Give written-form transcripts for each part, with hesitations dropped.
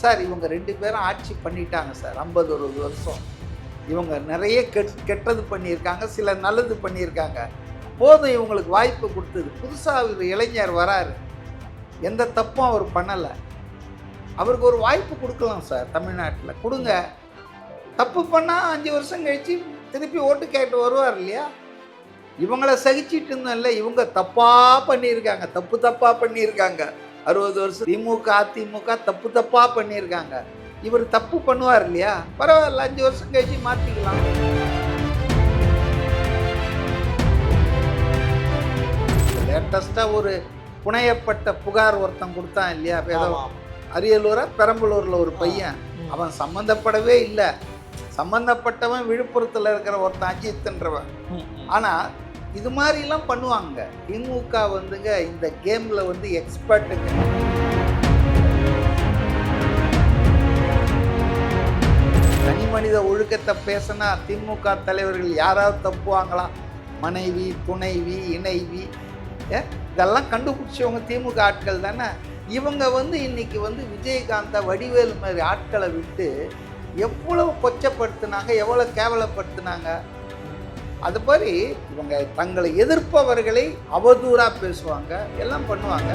Sir இவங்க 2 பேரும் ஆட்சி பண்ணிட்டாங்க சார் 50-60 வருஷம். இவங்க நிறைய கெட்டது பண்ணியிருக்காங்க, சில நல்லது பண்ணியிருக்காங்க. போதும் இவங்களுக்கு வாய்ப்பு கொடுத்தது. புதுசாக ஒரு இளைஞர் வராரு, எந்த தப்பும் அவர் பண்ணலை. அவருக்கு ஒரு வாய்ப்பு கொடுக்கலாம் சார். தமிழ்நாட்டில் கொடுங்க. தப்பு பண்ணால் 5 வருஷம் கழித்து திருப்பி ஓட்டு கேட்டு வருவார் இல்லையா? இவங்கள சகிச்சிட்டு இருந்தோம் இல்லை, இவங்க தப்பாக பண்ணியிருக்காங்க, தப்பாக பண்ணியிருக்காங்க. 60 வருஷம் திமுக அதிமுக தப்பாக பண்ணியிருக்காங்க. இவர் தப்பு பண்ணுவார் இல்லையா? பரவாயில்ல, 5 வருஷம் கழிச்சு மாற்றிக்கலாம். லேட்டஸ்டாக ஒரு புனையப்பட்ட புகார் ஒருத்தன் கொடுத்தான் இல்லையா? ஏதோ அரியலூரா பெரம்பலூரில் ஒரு பையன், அவன் சம்மந்தப்படவே இல்லை. சம்மந்தப்பட்டவன் விழுப்புரத்தில் இருக்கிற ஒருத்தன் அஜித்ன்றவன். ஆனால் இது மாதிரிலாம் பண்ணுவாங்க. திமுக வந்துங்க இந்த கேமில் வந்து எக்ஸ்பர்ட்டுங்க. தனி மனித ஒழுக்கத்தை பேசினா திமுக தலைவர்கள் யாராவது தப்புவாங்களா? மனைவி, துணைவி, இணைவி, இதெல்லாம் கண்டுபிடிச்சவங்க திமுக ஆட்கள் தானே. இவங்க வந்து இன்னைக்கு வந்து விஜயகாந்த, வடிவேலு மாதிரி ஆட்களை விட்டு எவ்வளவு கொச்சப்படுத்தினாங்க, எவ்வளோ கேவலப்படுத்தினாங்க. அது மாதிரி இவங்க தங்களை எதிர்ப்பவர்களை அவதூறாக பேசுவாங்க, எல்லாம் பண்ணுவாங்க.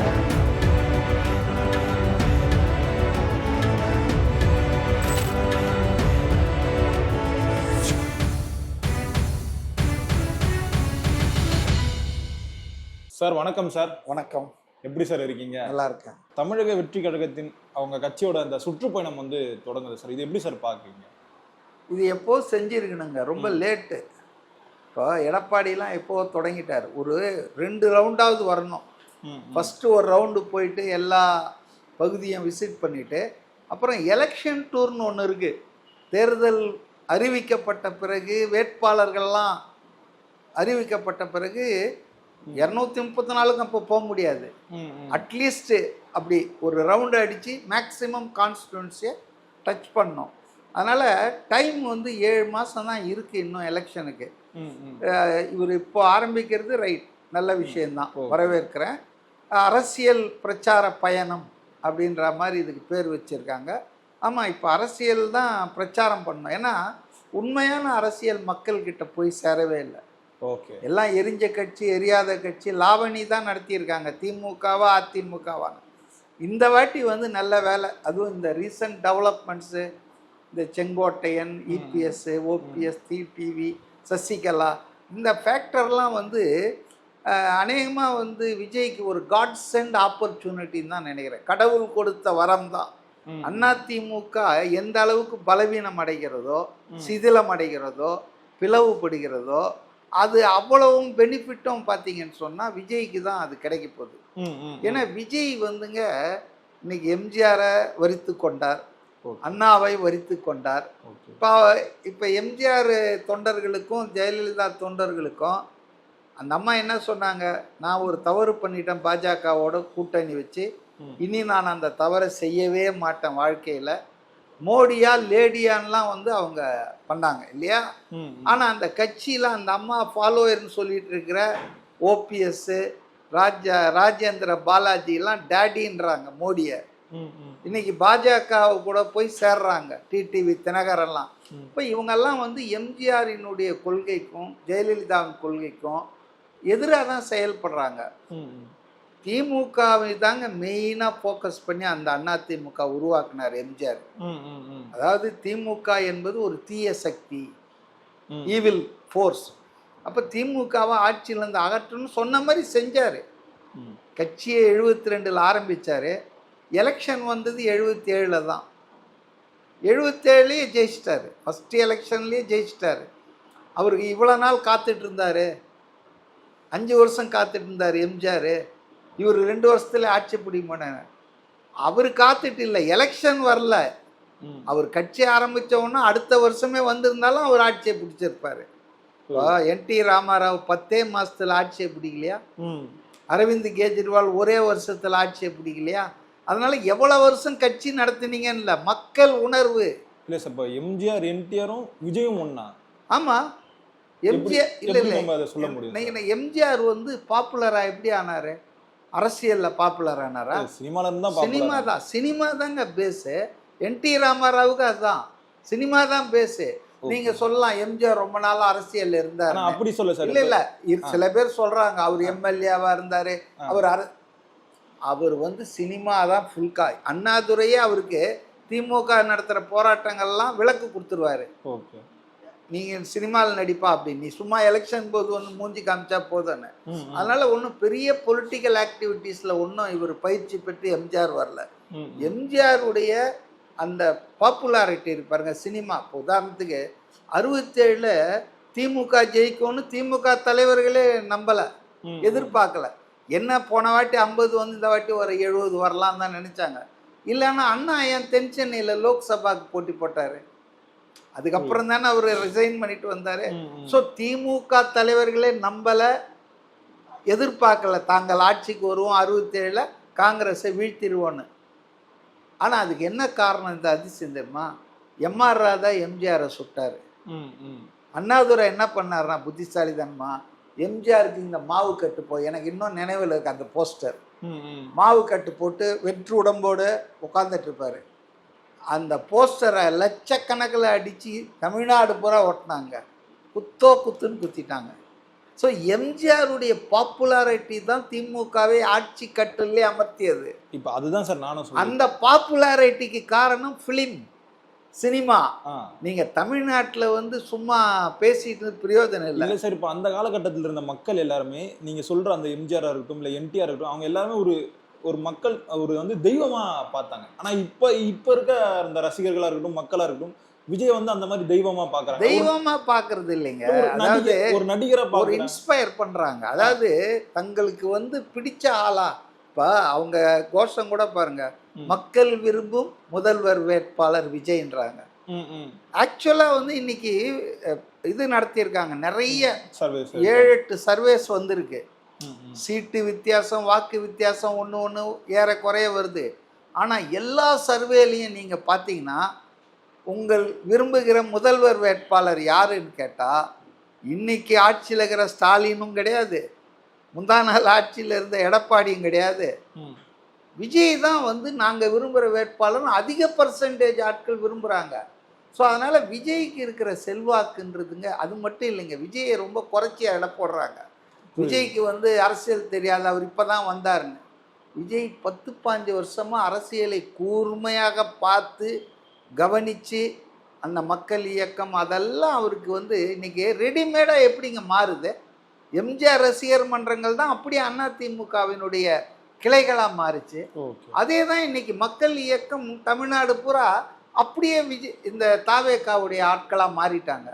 சார் வணக்கம் சார். வணக்கம். எப்படி சார் இருக்கீங்க? நல்லா இருக்கேன். தமிழக வெற்றி கழகத்தின் அவங்க கட்சியோட அந்த சுற்றுப்பயணம் வந்து தொடங்குது சார். இது எப்படி சார் பார்க்குறீங்க? இது எப்போ செஞ்சிருக்கணுங்க, ரொம்ப லேட்டு. இப்போ எடப்பாடிலாம் எப்போ தொடங்கிட்டார். ஒரு 2 ரவுண்டாவது வரணும். ஃபஸ்ட்டு ஒரு ரவுண்டு போயிட்டு எல்லா பகுதியும் விசிட் பண்ணிவிட்டு, அப்புறம் எலெக்ஷன் டூர்னு ஒன்று இருக்குது. தேர்தல் அறிவிக்கப்பட்ட பிறகு, வேட்பாளர்கள்லாம் அறிவிக்கப்பட்ட பிறகு 234க்கும் அப்போ போக முடியாது. அட்லீஸ்ட்டு அப்படி ஒரு ரவுண்டு அடித்து மேக்ஸிமம் கான்ஸ்டிடுவன்சியை டச் பண்ணோம். அதனால் டைம் வந்து 7 மாதம் தான் இருக்குது இன்னும் எலெக்ஷனுக்கு. இவர் இப்போ ஆரம்பிக்கிறது ரைட், நல்ல விஷயந்தான், வரவேற்கிறேன். அரசியல் பிரச்சார பயணம் அப்படின்ற மாதிரி இதுக்கு பேர் வச்சுருக்காங்க. ஆமாம், இப்போ அரசியல் தான் பிரச்சாரம் பண்ணணும். ஏன்னா உண்மையான அரசியல் மக்கள்கிட்ட போய் சேரவே இல்லை. ஓகே, எல்லாம் எரிஞ்ச கட்சி, எரியாத கட்சி, லாவணி தான் நடத்தியிருக்காங்க. திமுகவா அதிமுகவான்னு. இந்த வாட்டி வந்து நல்ல வேலை. அதுவும் இந்த ரீசன்ட் டெவலப்மெண்ட்ஸு, இந்த Sengottaiyan, EPS, OPS, TTV, Sasikala, இந்த ஃபேக்டர்லாம் வந்து அநேகமாக வந்து விஜய்க்கு ஒரு காட் சென்ட் ஆப்பர்ச்சுனிட்டின்னு தான் நினைக்கிறேன். கடவுள் கொடுத்த வரம் தான். அதிமுக எந்த அளவுக்கு பலவீனம் அடைகிறதோ, சிதிலம் அடைகிறதோ, பிளவுபடுகிறதோ, அது அவ்வளவும் பெனிஃபிட்டும் பார்த்தீங்கன்னு சொன்னால் விஜய்க்கு தான் அது கிடைக்க போகுது. ஏன்னா விஜய் வந்துங்க இன்னைக்கு எம்ஜிஆரை வரித்து கொண்டார், அண்ணாவை வரித்து கொண்டார். இப்போ எம்ஜிஆர் தொண்டர்களுக்கும் ஜெயலலிதா தொண்டர்களுக்கும் அந்த அம்மா என்ன சொன்னாங்க? நான் ஒரு தவறு பண்ணிட்டேன், பாஜகவோட கூட்டணி வச்சு, இனி நான் அந்த தவறை செய்யவே மாட்டேன் வாழ்க்கையில், மோடியா லேடியான்லாம் வந்து அவங்க பண்ணாங்க இல்லையா? ஆனால் அந்த கட்சியில் அந்த அம்மா ஃபாலோயர்னு சொல்லிட்டு இருக்கிற ஓபிஎஸ், ராஜேந்திர பாலாஜிலாம் டேடின்றாங்க மோடியை. இன்னைக்கு பாஜக கூட போய் சேர்றாங்க, டிடிவி தினகரெல்லாம். இப்போ இவங்கெல்லாம் வந்து எம்ஜிஆரினுடைய கொள்கைக்கும் ஜெயலலிதாவின் கொள்கைக்கும் எதிராக தான் செயல்படுறாங்க. திமுகவை தாங்க மெயினாக ஃபோக்கஸ் பண்ணி அந்த அதிமுக உருவாக்குனார் எம்ஜிஆர். அதாவது திமுக என்பது ஒரு தீய சக்தி, ஈவில் ஃபோர்ஸ். அப்போ திமுகவை ஆட்சியிலேருந்து அகற்றணும்னு சொன்ன மாதிரி செஞ்சார். கட்சியை 72ல் ஆரம்பித்தார். எலெக்ஷன் வந்தது 77 தான். 77லேயே ஜெயிச்சிட்டாரு. ஃபஸ்ட்டு எலெக்ஷன்லேயே ஜெயிச்சிட்டாரு. அவருக்கு இவ்வளோ நாள் காத்துட்டு இருந்தார், 5 வருஷம் காத்துட்டு இருந்தார் எம்ஜிஆர். இவர் 2 வருஷத்துல ஆட்சி பிடிமானார். அவர் காத்துட்டு இல்லை, எலெக்ஷன் வரல. அவர் கட்சி ஆரம்பித்தோன்னா அடுத்த வருஷமே வந்திருந்தாலும் அவர் ஆட்சியை பிடிச்சிருப்பார். என்டி ராமாராவ் 10 மாதத்தில் ஆட்சியை பிடிக்கலையா? அரவிந்த் கெஜ்ரிவால் ஒரே வருஷத்தில் ஆட்சியை பிடிக்கலையா? அதனால எவ்வளவு வருஷம் கட்சி நடத்தினீங்கன்னு இல்லை, மக்கள் உணர்வு இல்லை சார். இப்போ எம்ஜிஆர் என்டிஆரும் விஜயும் ஒன்றா? ஆமாம், எம்ஜிஆர் இல்லை சொல்ல முடியும். நீங்கள் எம்ஜிஆர் வந்து பாப்புலராக எப்படி ஆனார்? அரசியலில் பாப்புலர் ஆனாரா? சினிமாவில் தான். சினிமா தாங்க பேஸு. என்டி ராமாராவுக்கு அதுதான் சினிமா தான் பேசு. நீங்க சொல்லலாம் எம்ஜிஆர் ரொம்ப நாளா அரசியல் இருந்தார், ஆனா அப்படி சொல்ல சார். இல்ல சில பேர் சொல்றாங்க அவர் எம்எல்ஏவா இருந்தாரு, அவர் அவர் வந்து சினிமா தான் ஃபுல்கா. அண்ணாதுரையே அவருக்கு திமுக நடத்துற போராட்டங்கள்லாம் விளக்கு கொடுத்துருவாரு. ஓகே, நீங்க சினிமாவில் நடிப்பா அப்படின்னு, நீ சும்மா எலெக்ஷன் போது வந்து மூஞ்சி காமிச்சா போதுன்னு. அதனால ஒன்றும் பெரிய பொலிட்டிக்கல் ஆக்டிவிட்டீஸ்ல ஒன்றும் இவர் பயிற்சி பெற்று எம்ஜிஆர் வரல. எம்ஜிஆருடைய அந்த பாப்புலாரிட்டி இருப்பாருங்க சினிமா. இப்போ உதாரணத்துக்கு 67ல் திமுக ஜெயிக்கும்னு திமுக தலைவர்களே நம்பலை, எதிர்பார்க்கல. என்ன போன வாட்டி 50 வந்து இந்த வாட்டி ஒரு 70 வரலாம் தான் நினைச்சாங்க. இல்லைன்னா அண்ணா ஏன் தென் சென்னையில் லோக்சபாக்கு போட்டி போட்டாரு, அதுக்கப்புறம் தானே அவர் ரிசைன் பண்ணிட்டு வந்தாரு. ஸோ திமுக தலைவர்களே நம்பலை, எதிர்பார்க்கல தாங்கள் ஆட்சிக்கு வருவோம் 67ல் காங்கிரஸை வீழ்த்திடுவோன்னு. ஆனால் அதுக்கு என்ன காரணம், இந்த அதிசயம் தெரியுமா? எம்ஆர் ராதா எம்ஜிஆரை சுட்டார். அண்ணாதுரை என்ன பண்ணார்னா புத்திசாலிதான்மா, எம்ஜிஆருக்கு இந்த மாவு கட்டு போய், எனக்கு இன்னும் நினைவில் இருக்கு அந்த போஸ்டர், மாவு கட்டு போட்டு வெற்று உடம்போடு உட்காந்துட்டு இருப்பாரு. அந்த போஸ்டரை லட்சக்கணக்கில் அடித்து தமிழ்நாடு பூரா ஒட்டினாங்க, குத்தோ குத்துன்னு குத்திட்டாங்க. ஸோ எம்ஜிஆருடைய பாப்புலாரிட்டி தான் திமுகவை ஆட்சி கட்டிலே அமர்த்தியது. இப்போ அதுதான் சார் நானும் சொல்றேன். அந்த பாப்புலாரிட்டிக்கு காரணம் ஃபிலிம், சினிமா. நீங்க தமிழ்நாட்டில் வந்து சும்மா பேசிட்டு பிரயோஜனம் இல்லை சார். இப்போ அந்த காலகட்டத்தில் இருந்த மக்கள் எல்லாருமே நீங்க சொல்ற அந்த எம்ஜிஆர் இருக்கட்டும் இல்லை என்டிஆர் இருக்கட்டும், அவங்க எல்லாருமே ஒரு மக்கள் ஒரு வந்து தெய்வமா பார்த்தாங்க. ஆனா இப்ப இருக்க அந்த ரசிகர்களா இருக்கட்டும் மக்களா இருக்கட்டும் விஜய் வந்து அந்த மாதிரி தெய்வமா பாக்குறாங்க. தெய்வமா பாக்குறது இல்லைங்க, அதாவது ஒரு நடிகரை ஒரு இன்ஸ்பயர் பண்றாங்க. அதாவது தங்களுக்கு வந்து பிடிச்ச ஆளா, இப்ப அவங்க கோஷம் கூட பாருங்க, மக்கள் விரும்பும் முதல்வர் வேட்பாளர் விஜய்ன்றாங்க. ஆக்சுவலா வந்து இன்னைக்கு இது நடத்தியிருக்காங்க, நிறைய 7-8 சர்வேஸ் வந்திருக்கு. சீட்டு வித்தியாசம், வாக்கு வித்தியாசம் ஒன்று ஏறக்குறைய வருது. ஆனா எல்லா சர்வேலையும் நீங்க பாத்தீங்கன்னா உங்கள் விரும்புகிற முதல்வர் வேட்பாளர் யாருன்னு கேட்டால், இன்னைக்கு ஆட்சியில் இருக்கிற ஸ்டாலினும் கிடையாது, முந்தா நாள் ஆட்சியில் இருந்த எடப்பாடியும் கிடையாது, விஜய் தான் வந்து நாங்கள் விரும்புகிற வேட்பாளர் அதிக பர்சன்டேஜ் ஆட்கள் விரும்புகிறாங்க. ஸோ அதனால் விஜய்க்கு இருக்கிற செல்வாக்குன்றதுங்க அது மட்டும் இல்லைங்க, விஜயை ரொம்ப குறைச்சி எடை போடுறாங்க. விஜய்க்கு வந்து அரசியல் தெரியாது, அவர் இப்போ தான் வந்தாருன்னு. விஜய் 10-15 வருஷமாக அரசியலை கூர்மையாக பார்த்து கவனித்து அந்த மக்கள் இயக்கம் அதெல்லாம் அவருக்கு வந்து இன்னைக்கு ரெடிமேடாக எப்படிங்க மாறுது. எம்ஜிஆர் ரசிகர் மன்றங்கள் தான் அப்படியே அதிமுகவினுடைய கிளைகளாக மாறுச்சு. அதே தான் இன்னைக்கு மக்கள் இயக்கம் தமிழ்நாடு பூரா அப்படியே இந்த தாவேக்காவுடைய ஆட்களாக மாறிட்டாங்க.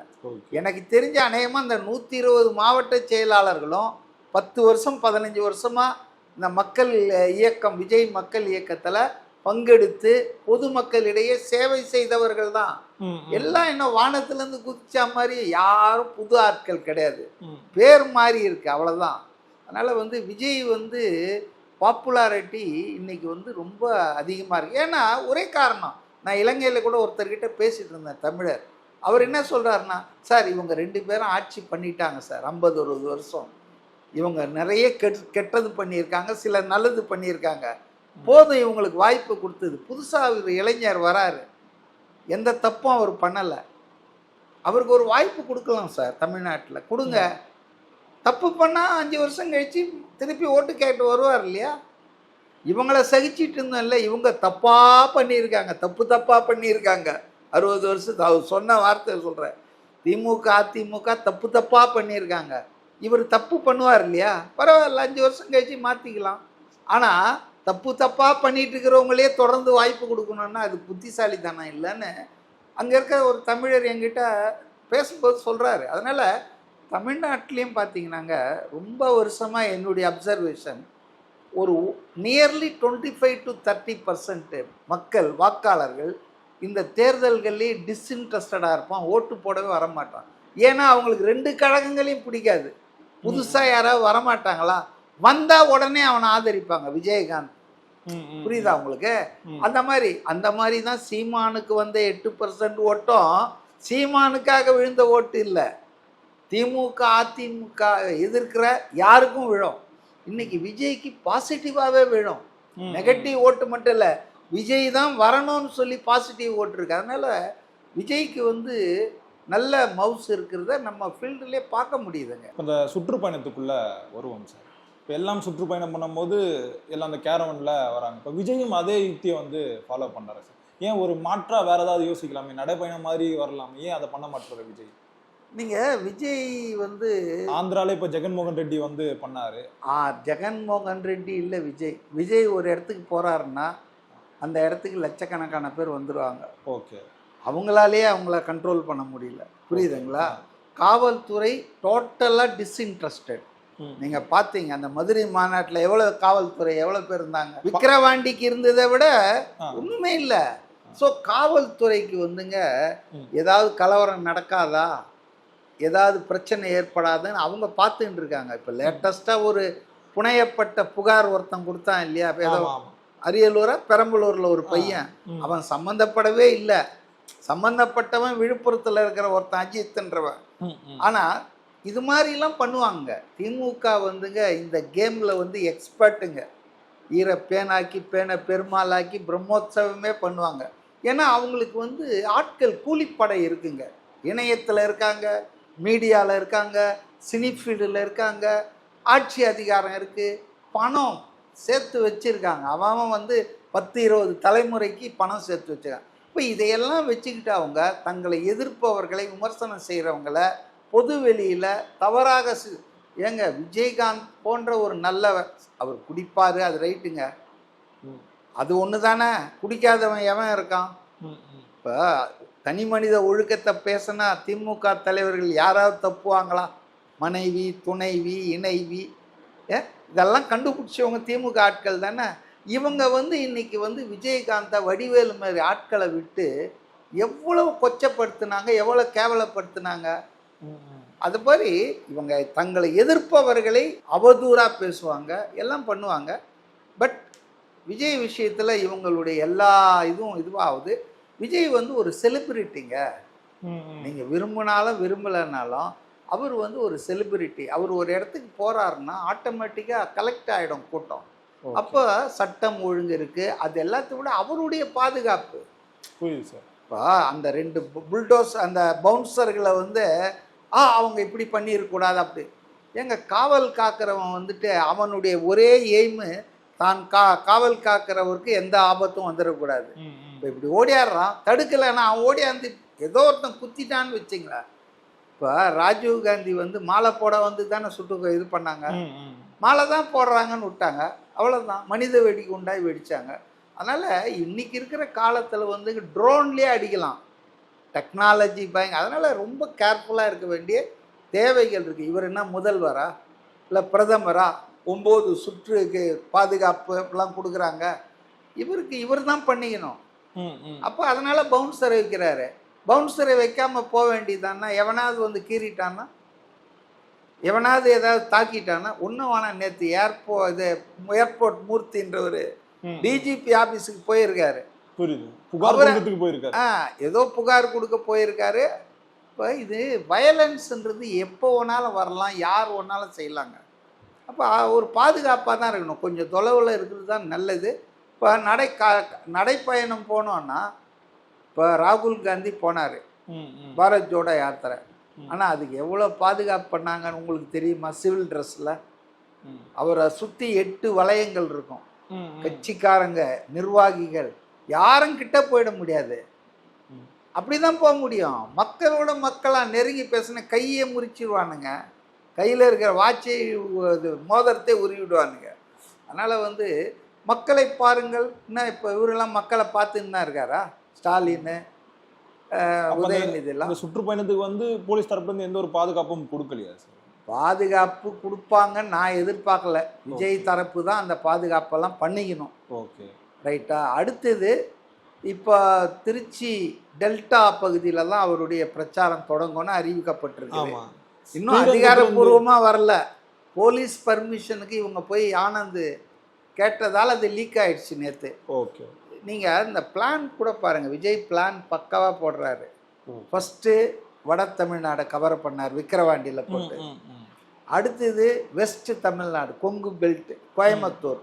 எனக்கு தெரிஞ்ச அநேகமாக இந்த 120 மாவட்ட செயலாளர்களும் 10 வருஷம் 15 வருஷமாக இந்த மக்கள் இயக்கம் விஜய் மக்கள் இயக்கத்தில் பங்கெடுத்து பொதுமக்களிடையே சேவை செய்தவர்கள் தான். எல்லாம் என்ன வானத்திலேருந்து குதிச்சா மாதிரி யாரும் புது ஆட்கள் கிடையாது, பேர் மாறி இருக்கு, அவ்வளோதான். அதனால் வந்து விஜய் வந்து பாப்புலாரிட்டி இன்னைக்கு வந்து ரொம்ப அதிகமாக இருக்குது. ஏன்னா ஒரே காரணம், நான் இலங்கையில் கூட ஒருத்தர்கிட்ட பேசிகிட்டு இருந்தேன், தமிழர். அவர் என்ன சொல்கிறாருன்னா, சார் இவங்க 2 பேரும் ஆட்சி பண்ணிட்டாங்க சார் 50-60 வருஷம், இவங்க நிறைய கெட்டது பண்ணியிருக்காங்க, சில நல்லது பண்ணியிருக்காங்க, போதும் இவங்களுக்கு வாய்ப்பு கொடுத்தது. புதுசாக ஒரு இளைஞர் வராரு, எந்த தப்பும் அவர் பண்ணலை, அவருக்கு ஒரு வாய்ப்பு கொடுக்கலாம் சார், தமிழ்நாட்டில் கொடுங்க. தப்பு பண்ணால் 5 வருஷம் கழித்து திருப்பி ஓட்டு கேட்டு வருவார் இல்லையா? இவங்கள சகிச்சிட்டு இருந்தோம்ல, இவங்க தப்பாக பண்ணியிருக்காங்க, தப்பாக பண்ணியிருக்காங்க 60 வருஷத்து. அவர் சொன்ன வார்த்தை சொல்கிறேன், திமுக அதிமுக தப்பாக பண்ணியிருக்காங்க, இவர் தப்பு பண்ணுவார் இல்லையா, பரவாயில்ல 5 வருஷம் கழிச்சு மாற்றிக்கலாம். ஆனால் தப்பாக பண்ணிட்டு இருக்கிறவங்களே தொடர்ந்து வாய்ப்பு கொடுக்கணுன்னா அது புத்திசாலி தானே இல்லைன்னு அங்கே இருக்க ஒரு தமிழர் என்கிட்ட பேசும்போது சொல்கிறாரு. அதனால் தமிழ்நாட்டிலையும் பார்த்தீங்கன்னாங்க ரொம்ப வருஷமாக என்னுடைய அப்சர்வேஷன், ஒரு நியர்லி 25 to 30% மக்கள் வாக்காளர்கள் இந்த தேர்தல்களே டிஸ்இன்ட்ரெஸ்டடாக இருப்பான், ஓட்டு போடவே வரமாட்டான். ஏன்னா அவங்களுக்கு 2 கழகங்களையும் பிடிக்காது, புதுசாக யாராவது வரமாட்டாங்களா, வந்தால் உடனே அவனை ஆதரிப்பாங்க, விஜயகாந்த். புரியுதா உங்களுக்கு? அந்த மாதிரி தான் சீமானுக்கு வந்த 8% ஓட்டம் சீமானுக்காக விழுந்த ஓட்டு இல்லை, திமுக அதிமுக எதிர்க்கிற யாருக்கும் விழும். இன்னைக்கு விஜய்க்கு பாசிட்டிவாகவே விழும், நெகட்டிவ் ஓட்டு மட்டும் இல்லை. விஜய் தான் வரணும்னு சொல்லி பாசிட்டிவ் ஓட்டு இருக்கு. அதனால விஜய்க்கு வந்து நல்ல மவுஸ் இருக்கிறத நம்ம ஃபீல்டுலேயே பார்க்க முடியுதுங்க. இப்போ இந்த சுற்றுப்பயணத்துக்குள்ள வருவோம் சார். இப்போ எல்லாம் சுற்றுப்பயணம் பண்ணும்போது எல்லாம் அந்த கேரவன்ல வராங்க. இப்போ விஜயும் அதே யுக்தியை வந்து ஃபாலோ பண்றாரு சார். ஏன் ஒரு மாற்றா வேற ஏதாவது யோசிக்கலாமே, நடைப்பயணம் மாதிரி வரலாமே, ஏன் அதை பண்ண மாட்டாரு விஜய்? நீங்கள் விஜய் வந்து ஆந்திரால இப்போ ஜெகன்மோகன் ரெட்டி வந்து பண்ணாரு. ஜெகன்மோகன் ரெட்டி இல்லை, விஜய் ஒரு இடத்துக்கு போகிறாருன்னா அந்த இடத்துக்கு லட்சக்கணக்கான பேர் வந்துடுவாங்க. ஓகே. அவங்களாலேயே அவங்கள கண்ட்ரோல் பண்ண முடியல. புரியுதுங்களா? காவல்துறை டோட்டலாக டிஸ்இன்ட்ரெஸ்டட். நீங்கள் பார்த்தீங்க அந்த மதுரை மாநாட்டில் எவ்வளோ காவல்துறை எவ்வளோ பேர் இருந்தாங்க. விக்கிரவாண்டிக்கு இருந்ததை விட ஒன்றுமே இல்லை. ஸோ காவல்துறைக்கு வந்துங்க ஏதாவது கலவரம் நடக்காதா, ஏதாவது பிரச்சனை ஏற்படாதுன்னு அவங்க பார்த்துட்டு இருக்காங்க. இப்போ லேட்டஸ்ட்டாக ஒரு புனையப்பட்ட புகார் ஒருத்தன் கொடுத்தான் இல்லையா, ஏதோ அரியலூரா பெரம்பலூரில் ஒரு பையன், அவன் சம்மந்தப்படவே இல்லை. சம்மந்தப்பட்டவன் விழுப்புரத்தில் இருக்கிற ஒருத்தன் அஜித்ன்றவன். ஆனால் இது மாதிரிலாம் பண்ணுவாங்க. திமுக வந்துங்க இந்த கேமில் வந்து எக்ஸ்பர்ட்டுங்க. ஈர பேனாக்கி பேனை பெருமாளாக்கி பிரம்மோற்சவமே பண்ணுவாங்க. ஏன்னா அவங்களுக்கு வந்து ஆட்கள் கூலிப்படை இருக்குங்க. இணையத்தில் இருக்காங்க, மீடியாவில் இருக்காங்க, சினிஃபீல்டில் இருக்காங்க, ஆட்சி அதிகாரம் இருக்குது, பணம் சேர்த்து வச்சுருக்காங்க. அவன் வந்து 10-20 தலைமுறைக்கு பணம் சேர்த்து வச்சுருக்காங்க. இப்போ இதையெல்லாம் வச்சுக்கிட்டு அவங்க தங்களை எதிர்ப்பவர்களை விமர்சனம் செய்கிறவங்கள பொது வெளியில் தவறாக ஏங்க விஜயகாந்த் போன்ற ஒரு நல்லவர், அவர் குடிப்பார், அது ரைட்டுங்க, அது ஒன்று தானே. குடிக்காதவன் எவன் இருக்கான்? இப்போ தனி மனித ஒழுக்கத்தை பேசினா திமுக தலைவர்கள் யாராவது தப்புவாங்களா? மனைவி, துணைவி, இணைவி, இதெல்லாம் கண்டுபிடிச்சவங்க திமுக ஆட்கள் தானே. இவங்க வந்து இன்னைக்கு வந்து விஜயகாந்தை வடிவேலு மாதிரி ஆட்களை விட்டு எவ்வளவு கொச்சப்படுத்தினாங்க, எவ்வளோ கேவலப்படுத்தினாங்க. அது மாதிரி இவங்க தங்களை எதிர்ப்பவர்களை அவதூறாக பேசுவாங்க, எல்லாம் பண்ணுவாங்க. பட் விஜய் விஷயத்தில் இவங்களுடைய எல்லா இதுவாகுது. விஜய் வந்து ஒரு செலிபிரிட்டிங்க. நீங்கள் விரும்பினாலும் விரும்பலைனாலும் அவர் வந்து ஒரு செலிபிரிட்டி. அவர் ஒரு இடத்துக்கு போகிறாருன்னா ஆட்டோமேட்டிக்காக கலெக்ட் ஆகிடும் கூட்டம். அப்போ சட்டம் ஒழுங்கு இருக்குது. அது எல்லாத்தையும் விட அவருடைய பாதுகாப்பு. புரியுது சார். இப்போ அந்த 2 புல்டோஸ் அந்த பவுன்சர்களை வந்து அவங்க இப்படி பண்ணிடக்கூடாது அப்படி. காவல் காக்கிறவன் வந்துட்டு அவனுடைய ஒரே எய்மு தான் காவல் காக்கிறவருக்கு எந்த ஆபத்தும் வந்துடக்கூடாது. இப்போ இப்படி ஓடியாடுறான், தடுக்கலைன்னா அவன் ஓடியாந்து ஏதோ ஒருத்தன் குத்திட்டான்னு வச்சிங்களா. இப்போ ராஜீவ்காந்தி வந்து மாலை போட வந்து தானே சுட்டு இது பண்ணாங்க. மாலை தான் போடுறாங்கன்னு விட்டாங்க, அவ்வளோதான். மனித வெடிக்கு உண்டாய் வெடித்தாங்க. அதனால் இன்றைக்கி இருக்கிற காலத்தில் வந்து ட்ரோன்லேயே அடிக்கலாம், டெக்னாலஜி பயங்க. அதனால் ரொம்ப கேர்ஃபுல்லாக இருக்க வேண்டிய தேவைகள் இருக்குது. இவர் என்ன முதல்வரா இல்லை பிரதமரா? 9 சுற்றுக்கு பாதுகாப்பு எல்லாம் கொடுக்குறாங்க. இவர் தான் பண்ணிக்கணும். அப்போ அதனால் பவுன்சரை வைக்கிறாரு. பவுன்சரை வைக்காமல் போக வேண்டியதான்னா, எவனாவது வந்து கீறிட்டான்னா, எவனாவது ஏதாவது தாக்கிட்டான்னா ஒன்றும் வேணாம். நேற்று ஏர்போர்ட் மூர்த்தின்றவர் டிஜிபி ஆஃபீஸுக்கு போயிருக்காரு. ஏதோ புகார் கொடுக்க போயிருக்காரு. இப்போ இது வயலன்ஸுன்றது எப்போ வேணாலும் வரலாம், யார் வேணாலும் செய்யலாங்க. அப்போ ஒரு பாதுகாப்பாக தான் இருக்கணும். கொஞ்சம் தொலைவில் இருக்கிறது தான் நல்லது. இப்போ நடைப்பயணம் போனோன்னா, இப்போ ராகுல் காந்தி போனார் பாரத் ஜோடோ யாத்திரை. ஆனால் அதுக்கு எவ்வளோ பாதுகாப்பு பண்ணாங்கன்னு உங்களுக்கு தெரியுமா? சிவில் ட்ரெஸ்ஸில் அவரை சுற்றி 8 வளையங்கள் இருக்கும். கட்சிக்காரங்க, நிர்வாகிகள் யாரும் கிட்ட போயிட முடியாது. அப்படிதான் போக முடியும். மக்களோட மக்களாக நெருங்கி பேசின கையை முறிச்சிடுவானுங்க, கையில் இருக்கிற வாட்சை மோதிரத்தை உருவிடுவானுங்க. அதனால் வந்து மக்களை பாருங்கள். இன்னும் இப்போ இவரெல்லாம் மக்களை பார்த்துன்னு தான் இருக்காரா? ஸ்டாலின், உதயநிதி எல்லாம் சுற்றுப்பயணத்துக்கு வந்து போலீஸ் தரப்புலேருந்து எந்த ஒரு பாதுகாப்பும் கொடுக்கலையா சார்? பாதுகாப்பு கொடுப்பாங்கன்னு நான் எதிர்பார்க்கல. விஜய் தரப்பு தான் அந்த பாதுகாப்பெல்லாம் பண்ணிக்கணும். ஓகே, ரைட்டா? அடுத்தது இப்போ திருச்சி டெல்டா பகுதியிலலாம் அவருடைய பிரச்சாரம் தொடங்கும்னு அறிவிக்கப்பட்டிருக்கு. இன்னும் அதிகாரப்பூர்வமாக வரல. போலீஸ் பர்மிஷனுக்கு இவங்க போய் ஆனந்த் கேட்டதால் அது லீக் ஆயிடுச்சு நேற்று. ஓகே, நீங்கள் இந்த பிளான் கூட பாருங்கள். விஜய் பிளான் பக்காவாக போடுறாரு. ஃபஸ்ட்டு வட தமிழ்நாடை கவர் பண்ணார் விக்கிரவாண்டியில் போட்டு. அடுத்தது வெஸ்ட் தமிழ்நாடு, கொங்கு பெல்ட், கோயம்புத்தூர்,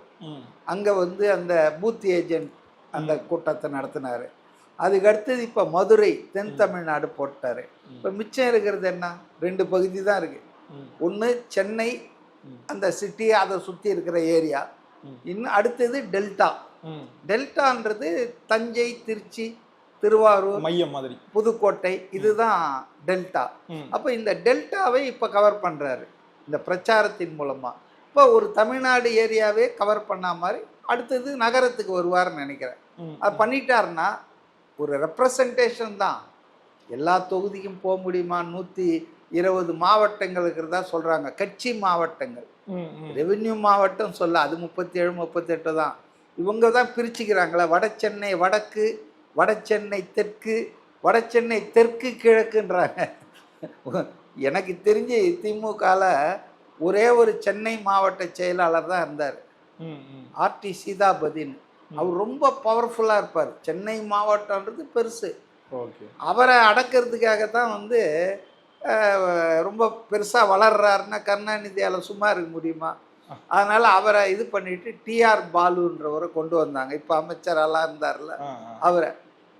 அங்கே வந்து அந்த பூத் ஏஜென்ட் அந்த கூட்டத்தை நடத்தினார். அதுக்கு அடுத்தது இப்போ மதுரை தென் தமிழ்நாடு போட்டார். இப்போ மிச்சம் இருக்கிறது என்ன? 2 பகுதி தான் இருக்குது. ஒன்று சென்னை, அந்த சிட்டி, அதை சுற்றி இருக்கிற ஏரியா. இன்னும் அடுத்தது டெல்டா. டெல்டான்றது தஞ்சை, திருச்சி, திருவாரூர், மையம் மாதிரி, புதுக்கோட்டை, இதுதான் டெல்டா. அப்போ இந்த டெல்டாவை இப்போ கவர் பண்ணுறாரு இந்த பிரச்சாரத்தின் மூலமாக. இப்போ ஒரு தமிழ்நாடு ஏரியாவே கவர் பண்ண மாதிரி அடுத்தது நகரத்துக்கு வருவார்னு நினைக்கிறேன். அது பண்ணிட்டாருன்னா ஒரு ரெப்ரசன்டேஷன் தான். எல்லா தொகுதிக்கும் போக முடியுமா? 120 மாவட்டங்கள் இருக்கிறதா சொல்கிறாங்க, கட்சி மாவட்டங்கள். ரெவென்யூ மாவட்டம் சொல்ல, அது 37 38 தான். இவங்க தான் பிரிச்சுக்கிறாங்களே, வட சென்னை வடக்கு, வட சென்னை தெற்கு, வட சென்னை தெற்கு கிழக்குன்றாங்க. எனக்கு தெரிஞ்சு திமுகவில் ஒரே ஒரு சென்னை மாவட்ட செயலாளர் தான் இருந்தார், ஆர்டி சீதாபதின்னு. அவர் ரொம்ப பவர்ஃபுல்லாக இருப்பார். சென்னை மாவட்டன்றது பெருசு. அவரை அடக்கிறதுக்காகத்தான் வந்து ரொம்ப பெருசாக வளர்றாருன்னா கருணாநிதியால் சும்மா இருக்க முடியுமா? அதனால் அவரை இது பண்ணிட்டு டிஆர் பாலுன்றவரை கொண்டு வந்தாங்க. இப்போ அமைச்சரெல்லாம் இருந்தார்ல அவரை.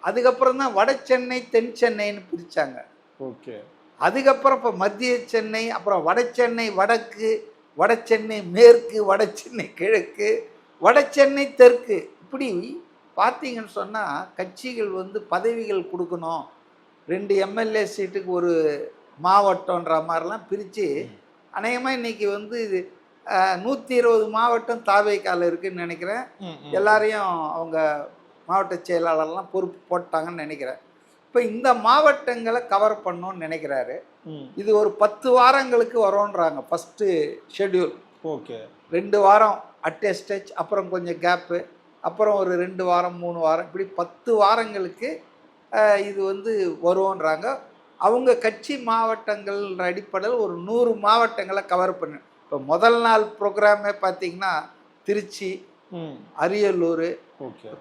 அதுக்கப்புறம் தான் வட சென்னை தென் சென்னைன்னு பிரித்தாங்க. அதுக்கப்புறம் இப்போ மத்திய சென்னை, அப்புறம் வட சென்னை வடக்கு, வட சென்னை மேற்கு, வட சென்னை கிழக்கு, வட சென்னை தெற்கு. இப்படி பார்த்தீங்கன்னு சொன்னால் கட்சிகள் வந்து பதவிகள் கொடுக்கணும், 2 எம்எல்ஏ சீட்டுக்கு ஒரு மாவட்டன்ற மாதிரிலாம் பிரித்து அநேகமாக இன்றைக்கி வந்து 120 மாவட்டம் தாவேக்கால இருக்குதுன்னு நினைக்கிறேன். எல்லாரையும் அவங்க மாவட்ட செயலாளர்லாம் பொறுப்பு போட்டாங்கன்னு நினைக்கிறேன். இப்போ இந்த மாவட்டங்களை கவர் பண்ணணும்னு நினைக்கிறாரு. இது ஒரு 10 வாரங்களுக்கு வரோன்றாங்க ஃபஸ்ட்டு ஷெட்யூல். 2 வாரம் அட் எ ஸ்டெச், அப்புறம் கொஞ்சம் கேப்பு, அப்புறம் ஒரு 2 வாரம் 3 வாரம், இப்படி 10 வாரங்களுக்கு இது வந்து வருவோன்றாங்க. அவங்க கட்சி மாவட்டங்கள் அடிப்படையில் ஒரு 100 மாவட்டங்களை கவர் பண்ணு. இப்போ முதல் நாள் ப்ரோக்ராமே பார்த்தீங்கன்னா திருச்சி, அரியலூர்,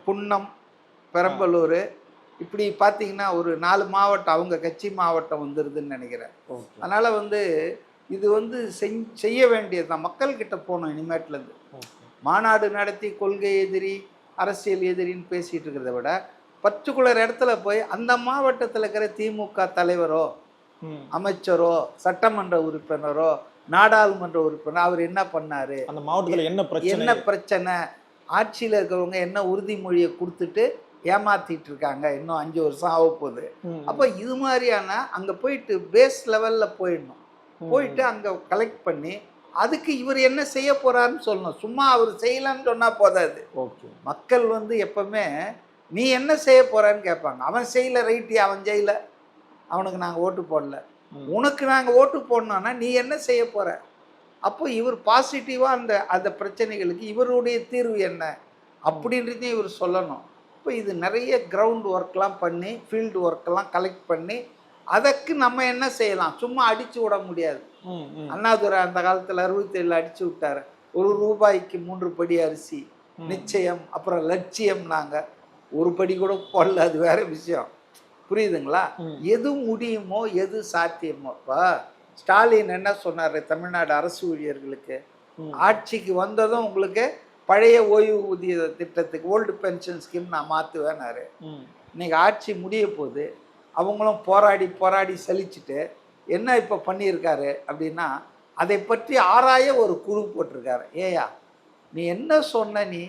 குன்னம், பெரம்பலூர், இப்படி பார்த்தீங்கன்னா ஒரு 4 மாவட்டம் அவங்க கட்சி மாவட்டம் வந்துடுதுன்னு நினைக்கிறேன். அதனால் வந்து இது வந்து செய்ய வேண்டியது தான். மக்கள்கிட்ட போகணும் இனிமேட்லேருந்து. மாநாடு நடத்தி கொள்கை எதிரி, அரசியல் எதிரின்னு பேசிகிட்டு இருக்கிறத விட பர்டிகுலர் இடத்துல போய் அந்த மாவட்டத்தில் இருக்கிற திமுக தலைவரோ, அமைச்சரோ, சட்டமன்ற உறுப்பினரோ, நாடாளுமன்ற உறுப்பினர், அவர் என்ன பண்ணார், அந்த மாவட்டத்தில் என்ன பிரச்சனை, ஆட்சியில் இருக்கிறவங்க என்ன உறுதிமொழியை கொடுத்துட்டு ஏமாத்திட்டு இருக்காங்க, இன்னும் 5 வருஷம் ஆக போகுது. அப்போ இது மாதிரியான அங்கே போயிட்டு பேஸ் லெவலில் போயிடணும். போயிட்டு அங்கே கலெக்ட் பண்ணி அதுக்கு இவர் என்ன செய்ய போறாருன்னு சொல்லணும். சும்மா அவர் செய்யலான்னு சொன்னால் போதாது. மக்கள் வந்து எப்பவுமே நீ என்ன செய்ய போறான்னு கேட்பாங்க. அவன் செய்யல, ரைட்டு, அவன் செய்யல, அவனுக்கு நாங்கள் ஓட்டு போடல. உனக்கு நாங்கள் ஓட்டு போடணும்னா நீ என்ன செய்ய போற? அப்போ இவர் பாசிட்டிவாக அந்த பிரச்சனைகளுக்கு இவருடைய தீர்வு என்ன அப்படின்றதையும் இவர் சொல்லணும். இப்போ இது நிறைய கிரவுண்ட் ஒர்க்லாம் பண்ணி, ஃபீல்டு ஒர்க்கெல்லாம் கலெக்ட் பண்ணி அதற்கு நம்ம என்ன செய்யலாம். சும்மா அடித்து விட முடியாது. அண்ணாதுரை அந்த காலத்தில் 67 அடித்து விட்டார். 1 ரூபாய்க்கு 3 படி அரிசி நிச்சயம், அப்புறம் லட்சியம். நாங்கள் 1 படி கூட போடல, அது வேற விஷயம். புரியுதுங்களா? எது முடியுமோ எது சாத்தியமோ. இப்போ ஸ்டாலின் என்ன சொன்னார் தமிழ்நாடு அரசு ஊழியர்களுக்கு? ஆட்சிக்கு வந்ததும் உங்களுக்கு பழைய ஓய்வூதிய திட்டத்துக்கு, ஓல்டு பென்ஷன் ஸ்கீம் நான் மாற்றுவேன்னாரு. இன்னைக்கு ஆட்சி முடிய போது அவங்களும் போராடி போராடி சலிச்சுட்டு என்ன இப்போ பண்ணியிருக்காரு அப்படின்னா, அதை பற்றி ஆராய ஒரு குழு போட்டிருக்காரு. ஏயா நீ என்ன சொன்ன? நீ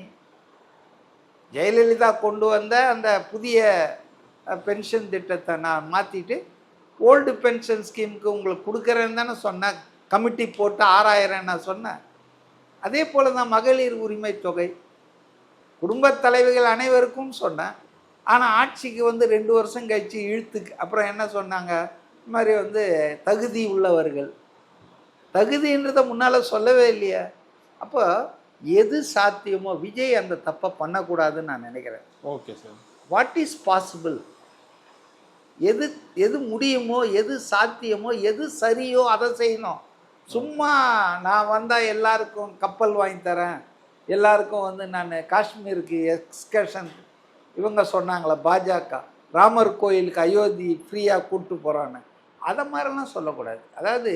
ஜெயலலிதா கொண்டு வந்த அந்த புதிய பென்ஷன் திட்டத்தை நான் மாற்றிட்டு ஓல்டு பென்ஷன் ஸ்கீமுக்கு உங்களுக்கு கொடுக்குறேன்னு தானே சொன்னேன். கமிட்டி போட்டு ஆராயிரேன்னு நான் சொன்னேன். அதே போல் தான் மகளிர் உரிமை தொகை குடும்பத் தலைவிகள் அனைவருக்கும் சொன்னேன். ஆனால் ஆட்சிக்கு வந்து 2 வருஷம் கழிச்சு இழுத்துக்கு அப்புறம் என்ன சொன்னாங்க, இந்த மாதிரி வந்து தகுதி உள்ளவர்கள், தகுதின்றதை முன்னால் சொல்லவே இல்லையா? அப்போ எது சாத்தியமோ விஜய் அந்த தப்பை பண்ணக்கூடாதுன்னு நான் நினைக்கிறேன். Okay sir. What is possible, எது முடியுமோ, எது சாத்தியமோ, எது சரியோ அதை செய்யணும். சும்மா நான் வந்தால் எல்லாருக்கும் கப்பல் வாங்கி தரேன், எல்லாருக்கும் வந்து நான் காஷ்மீருக்கு எக்ஸ்கர்ஷன், இவங்க சொன்னாங்களே பாஜக ராமர் கோயிலுக்கு அயோத்தி ஃப்ரீயாக கூப்பிட்டு போகிறான்னு, அதை மாதிரிலாம் சொல்லக்கூடாது. அதாவது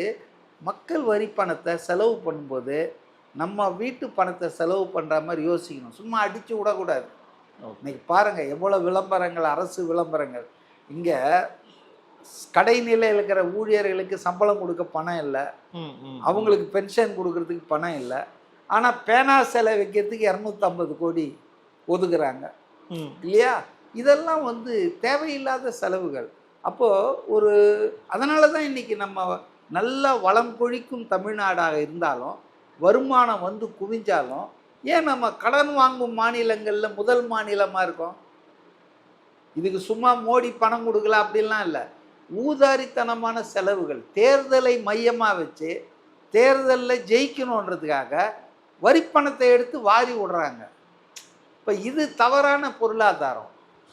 மக்கள் வரி பணத்தை செலவு பண்ணும்போது நம்ம வீட்டு பணத்தை செலவு பண்ணுற மாதிரி யோசிக்கணும். சும்மா அடித்து விடக்கூடாது. இன்னைக்கு பாருங்க எவ்வளவு விளம்பரங்கள், அரசு விளம்பரங்கள். இங்க கடைநிலையில் இருக்கிற ஊழியர்களுக்கு சம்பளம் கொடுக்க பணம் இல்லை, அவங்களுக்கு பென்ஷன் கொடுக்கறதுக்கு பணம் இல்லை. ஆனா பேனா சிலை வைக்கிறதுக்கு 250 கோடி ஒதுக்குறாங்க இல்லையா? இதெல்லாம் வந்து தேவையில்லாத செலவுகள். அப்போ ஒரு அதனால தான் இன்னைக்கு நம்ம நல்ல வளம் கொழிக்கும் தமிழ்நாடாக இருந்தாலும், வருமானம் வந்து குவிஞ்சாலும், ஏன் நம்ம கடன் வாங்கும் மாநிலங்களில் முதல் மாநிலமாக இருக்கோம்? இதுக்கு சும்மா மோடி பணம் கொடுக்கல அப்படிலாம் இல்லை. ஊதாரித்தனமான செலவுகள், தேர்தலை மையமாக வச்சு தேர்தலில் ஜெயிக்கணுன்றதுக்காக வரிப்பணத்தை எடுத்து வாரி விடுறாங்க. இப்போ இது தவறான பொருளாதாரம்.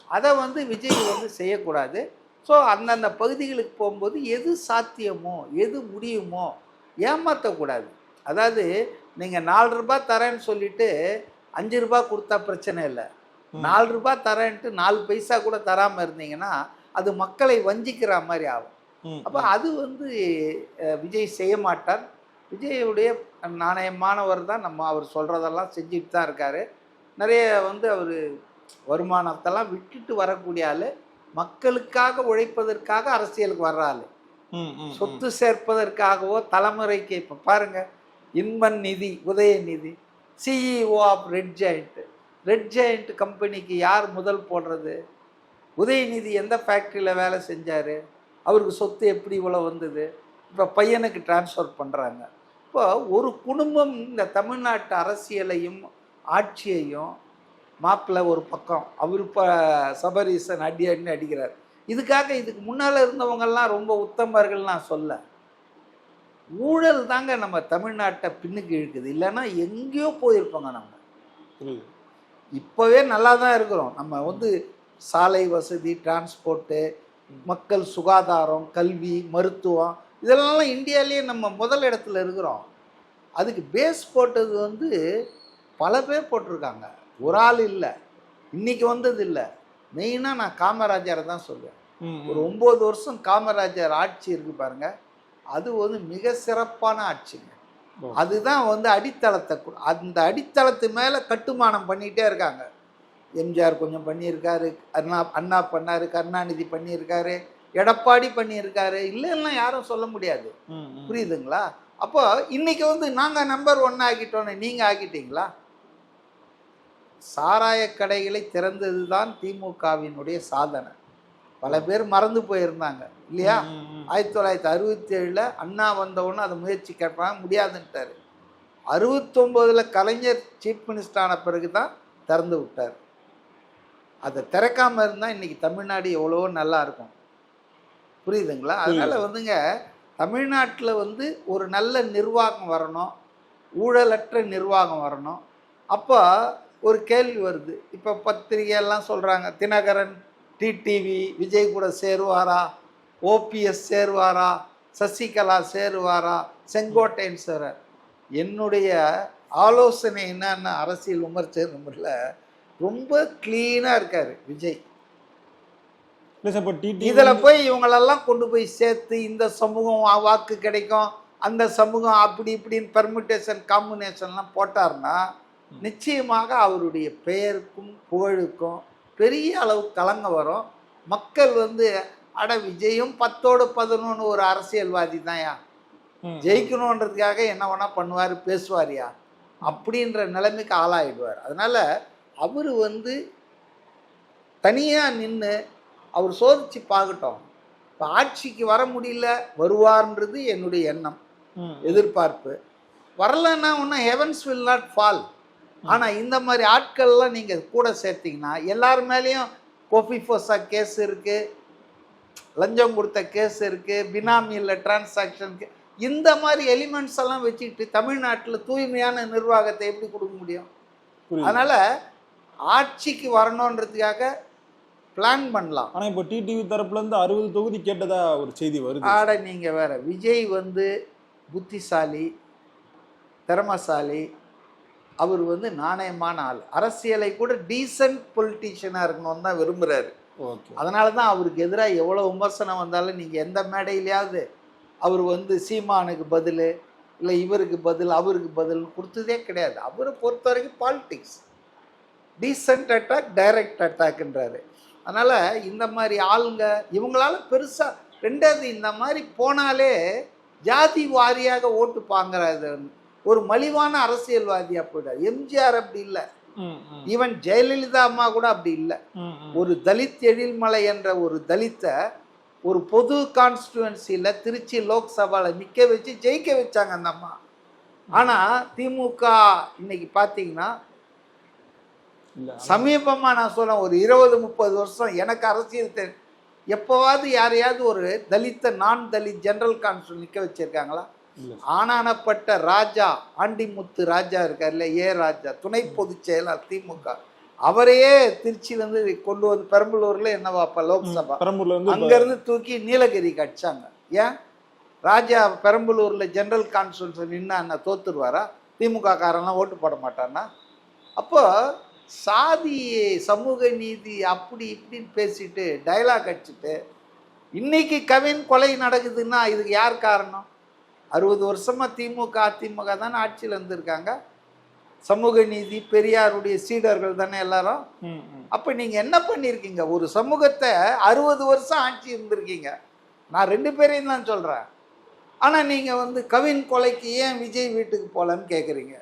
அதை வந்து விஜய் வந்து செய்யக்கூடாது. ஸோ அந்தந்த பகுதிகளுக்கு போகும்போது எது சாத்தியமோ எது முடியுமோ ஏமாற்றக்கூடாது. அதாவது நீங்கள் 4 ரூபாய் தரேன்னு சொல்லிட்டு 5 ரூபாய் கொடுத்தா பிரச்சனை இல்லை. 4 ரூபாய் தரேன்ட்டு 4 பைசா கூட தராமல் இருந்தீங்கன்னா அது மக்களை வஞ்சிக்கிற மாதிரி ஆகும். அப்போ அது வந்து விஜய் செய்ய மாட்டார். விஜயுடைய நாணயமானவர் தான். நம்ம அவர் சொல்கிறதெல்லாம் செஞ்சுட்டு தான் இருக்கார். நிறைய வந்து அவர் வருமானத்தெல்லாம் விட்டுட்டு வரக்கூடிய ஆள், மக்களுக்காக உழைப்பதற்காக அரசியலுக்கு வர்ற ஆள். சொத்து சேர்ப்பதற்காகவோ தலைமுறைக்கு. இப்போ பாருங்க, இன்மன் நிதி, Udhayanidhi CEO of Red Giant கம்பெனிக்கு யார் முதல் போடுறது? உதயநிதி எந்த ஃபேக்ட்ரியில் வேலை செஞ்சார்? அவருக்கு சொத்து எப்படி இவ்வளோ வந்தது? இப்போ பையனுக்கு டிரான்ஸ்ஃபர் பண்ணுறாங்க. இப்போ ஒரு குடும்பம் இந்த தமிழ்நாட்டு அரசியலையும் ஆட்சியையும், மாப்பிள்ளை ஒரு பக்கம், அவர் இப்போ சபரீசன் அடின்னு அடிக்கிறார். இதுக்கு முன்னால் இருந்தவங்கெல்லாம் ரொம்ப உத்தமர்கள் நான் சொல்ல. ஊழல் தாங்க நம்ம தமிழ்நாட்டை பின்னுக்கு இழுக்குது. இல்லைன்னா எங்கேயோ போயிருப்போங்க. நம்ம இப்போவே நல்லா தான் இருக்கிறோம். நம்ம வந்து சாலை வசதி, டிரான்ஸ்போர்ட்டு, மக்கள் சுகாதாரம், கல்வி, மருத்துவம், இதெல்லாம் இந்தியாவிலேயே நம்ம முதல் இடத்துல இருக்கிறோம். அதுக்கு பேஸ் போட்டது வந்து பல பேர் போட்டிருக்காங்க, ஒரு ஆள் இல்லை, இன்னைக்கு வந்தது இல்லை. மெயினாக நான் காமராஜரை தான் சொல்லுவேன். ஒரு 9 வருஷம் காமராஜர் ஆட்சி இருக்கு பாருங்க, அது வந்து மிக சிறப்பான ஆட்சிங்க. அதுதான் வந்து அடித்தளத்தை, அந்த அடித்தளத்து மேலே கட்டுமானம் பண்ணிகிட்டே இருக்காங்க. எம்ஜிஆர் கொஞ்சம் பண்ணியிருக்காரு, அண்ணா பண்ணார், கருணாநிதி பண்ணியிருக்காரு, எடப்பாடி பண்ணியிருக்காரு, இல்லைன்னா யாரும் சொல்ல முடியாது. புரியுதுங்களா? அப்போ இன்னைக்கு வந்து நாங்கள் நம்பர் 1 ஆகிட்டோன்னு நீங்கள் ஆகிட்டீங்களா? சாராய கடைகளை திறந்தது தான் திமுகவினுடைய சாதனை. பல பேர் மறந்து போயிருந்தாங்க இல்லையா? 1967 அண்ணா வந்தவுடனே அதை முயற்சி கேட்பாங்க, முடியாதுன்ட்டார். 69 கலைஞர் சீஃப் மினிஸ்டர் ஆன பிறகு தான் திறந்து விட்டார். அதை திறக்காமல் இருந்தால் இன்றைக்கி தமிழ்நாடு எவ்வளவோ நல்லா இருக்கும். புரியுதுங்களா? அதனால் வந்துங்க, தமிழ்நாட்டில் வந்து ஒரு நல்ல நிர்வாகம் வரணும், ஊழலற்ற நிர்வாகம் வரணும். அப்போ ஒரு கேள்வி வருது. இப்போ பத்திரிகையெல்லாம் சொல்கிறாங்க, தினகரன் டிடிவி விஜய் கூட சேருவாரா, ஓபிஎஸ் சேருவாரா, சசிகலா சேருவாரா, செங்கோட்டையன் சேர. என்னுடைய ஆலோசனை என்னன்னா, அரசியல் விமர்சனமில்ல, ரொம்ப கிளீனாக இருக்கார் விஜய். இதில் போய் இவங்களெல்லாம் கொண்டு போய் சேர்த்து இந்த சமூகம் வாக்கு கிடைக்கும், அந்த சமூகம் அப்படி இப்படின்னு பெர்முட்டேஷன் காம்பினேஷன்லாம் போட்டார்னா நிச்சயமாக அவருடைய பெயருக்கும் புகழுக்கும் பெரிய அளவு கலங்க வரும். மக்கள் வந்து அட விஜயும் 10ஓடு 11 ஒரு அரசியல்வாதி தான்யா, ஜெயிக்கணுன்றதுக்காக என்ன வேணா பண்ணுவார், பேசுவார்யா அப்படின்ற நிலைமைக்கு ஆளாயிடுவார். அதனால் அவர் வந்து தனியாக நின்று அவர் சோதிச்சு பார்க்கட்டும். இப்போ ஆட்சிக்கு வர முடியல, வருவார்ன்றது என்னுடைய எண்ணம், எதிர்பார்ப்பு. வரலன்னா ஒன்றும் ஹெவன்ஸ் வில் நாட் ஃபால். ஆனால் இந்த மாதிரி ஆட்கள்லாம் நீங்கள் கூட சேர்த்திங்கன்னா, எல்லார் மேலேயும் கோஃபிஃபோசா கேஸ் இருக்குது, லஞ்சம் கொடுத்த கேஸ் இருக்குது, பினாமியில் டிரான்சாக்ஷனுக்கு, இந்த மாதிரி எலிமெண்ட்ஸ் எல்லாம் வச்சுக்கிட்டு தமிழ்நாட்டில் தூய்மையான நிர்வாகத்தை எப்படி கொடுக்க முடியும்? அதனால் ஆட்சிக்கு வரணுன்றதுக்காக பிளான் பண்ணலாம். ஆனால் இப்போ டிடிவி தரப்புலேருந்து 60 தொகுதி கேட்டதா ஒரு செய்தி வருது. ஆட நீங்கள் வேற. விஜய் வந்து புத்திசாலி, திறமசாலி, அவர் வந்து நாணயமான ஆள். அரசியலை கூட டீசன்ட் பொலிட்டீஷியனாக இருக்கணும்னு தான் விரும்புகிறாரு. ஓகே. அதனால தான் அவருக்கு எதிராக எவ்வளோ விமர்சனம் வந்தாலும் நீங்கள் எந்த மேடையிலையாவது அவர் வந்து சீமானுக்கு பதில், இல்லை இவருக்கு பதில், அவருக்கு பதில் கொடுத்ததே கிடையாது. அவரை பொறுத்த வரைக்கும் பாலிட்டிக்ஸ். டீசன்ட் அட்டாக், டைரக்ட் அட்டாக்ன்றாரு. அதனால் இந்த மாதிரி ஆளுங்க இவங்களால பெருசாக, ரெண்டாவது இந்த மாதிரி போனாலே ஜாதி வாரியாக ஓட்டு பாங்கிறது, ஒரு மலிவான அரசியல்வாதியாக போயிட்டார். எம்ஜிஆர் அப்படி இல்லை, ஈவன் ஜெயலலிதா அம்மா கூட அப்படி இல்லை. ஒரு தலித் எழில்மலை என்ற ஒரு தலித்தை ஒரு பொது கான்ஸ்டுவன்சியில் திருச்சி லோக்சபாவில் நிற்க வச்சு ஜெயிக்க வச்சாங்க அந்த அம்மா. ஆனால் திமுக இன்னைக்கு பார்த்தீங்கன்னா, சமீபமாக நான் சொல்ல ஒரு 20-30 வருஷம் எனக்கு அரசியல் எப்போவாவது யாரையாவது ஒரு தலித்த நான் தலித் ஜெனரல் கான்ஸ்டுவன்சி நிற்க வச்சிருக்காங்களா? ஆனானப்பட்ட ராஜா, ஆண்டிமுத்து ராஜா இருக்கார்ல, ராஜா துணை பொதுச் செயலாளர் திமுக, அவரையே திருச்சியிலேருந்து கொண்டு வந்து பெரம்பலூரில் என்னவாப்பா லோக்சபா, அங்கேருந்து தூக்கி நீலகிரிக்கு அடிச்சாங்க. ஏன் ராஜா பெரம்பலூரில் ஜெனரல் கான்ஸ்டுவன்சி நின்னா தோத்துருவாரா? திமுக காரெல்லாம் ஓட்டு போட மாட்டான்னா? அப்போ சாதி சமூக நீதி அப்படி இப்படின்னு பேசிட்டு டைலாக் அடிச்சுட்டு இன்னைக்கு கவின் கொலை நடக்குதுன்னா இதுக்கு யார் காரணம்? 60 வருஷமாக திமுக அதிமுக தானே ஆட்சியில் இருந்திருக்காங்க. சமூக நீதி பெரியாருடைய சீடர்கள் தானே எல்லாரும். அப்போ நீங்கள் என்ன பண்ணியிருக்கீங்க? ஒரு சமூகத்தை 60 வருஷம் ஆட்சி இருந்திருக்கீங்க. நான் 2 பேரையும் தான் சொல்கிறேன். ஆனால் நீங்கள் கவின் கொலைக்கு ஏன் விஜய் வீட்டுக்கு போகலன்னு கேட்குறீங்க.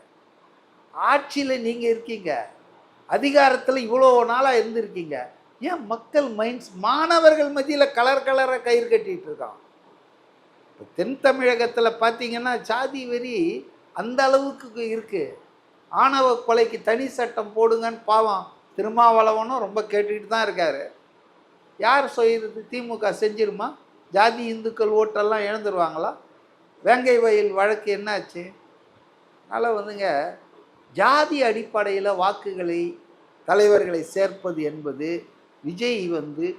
ஆட்சியில் நீங்கள் இருக்கீங்க, அதிகாரத்தில் இவ்வளோ நாளாக இருந்திருக்கீங்க. ஏன் மக்கள் மைண்ட்ஸ், மாணவர்கள் மத்தியில் கலர் கலராக கயிறு கட்டிகிட்டு இருக்கான். இப்போ தென் தமிழகத்தில் பார்த்தீங்கன்னா சாதி வெறி அந்த அளவுக்கு இருக்குது. ஆணவ கொலைக்கு தனி சட்டம் போடுங்கன்னு பாவம் திருமாவளவனும் ரொம்ப கேட்டுக்கிட்டு தான் இருக்காரு. யார் செய்கிறது? திமுக செஞ்சிருமா? ஜாதி இந்துக்கள் ஓட்டெல்லாம் இழந்துருவாங்களா? வேங்கை வயல் வழக்கு என்னாச்சு? அதனால் ஜாதி அடிப்படையில் வாக்குகளை தலைவர்களை சேர்ப்பது என்பது விஜய்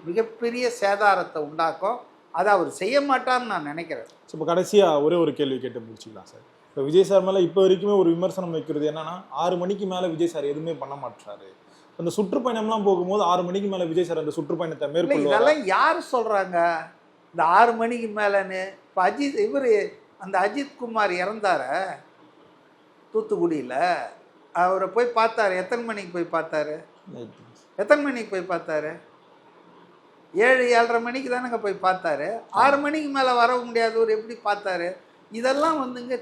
மிகப்பெரிய சேதாரத்தை உண்டாக்கும். அதை அவர் செய்ய மாட்டார்னு நான் நினைக்கிறேன். இப்போ கடைசியாக ஒரே ஒரு கேள்வி கேட்டு முடிச்சுக்கலாம் சார். இப்போ விஜய் சார் மேலே இப்போ வரைக்குமே ஒரு விமர்சனம் வைக்கிறது என்னன்னா, 6 மணிக்கு மேலே விஜய் சார் எதுவுமே பண்ண மாட்டாரு. அந்த சுற்றுப்பயணம்லாம் போகும்போது 6 மணிக்கு மேலே விஜய் சார் அந்த சுற்றுப்பயணத்தை மேற்கொள்ள, இதெல்லாம் யார் சொல்கிறாங்க இந்த 6 மணிக்கு மேலேன்னு? இப்போ அந்த அஜித் குமார் இறந்தார தூத்துக்குடியில், அவரை போய் பார்த்தாரு. எத்தனை மணிக்கு போய் பார்த்தாரு? 7-7:30 மணிக்கு தானேங்க போய் பார்த்தாரு. 6 மணிக்கு மேலே வர முடியாதவர் எப்படி பார்த்தாரு? இதெல்லாம்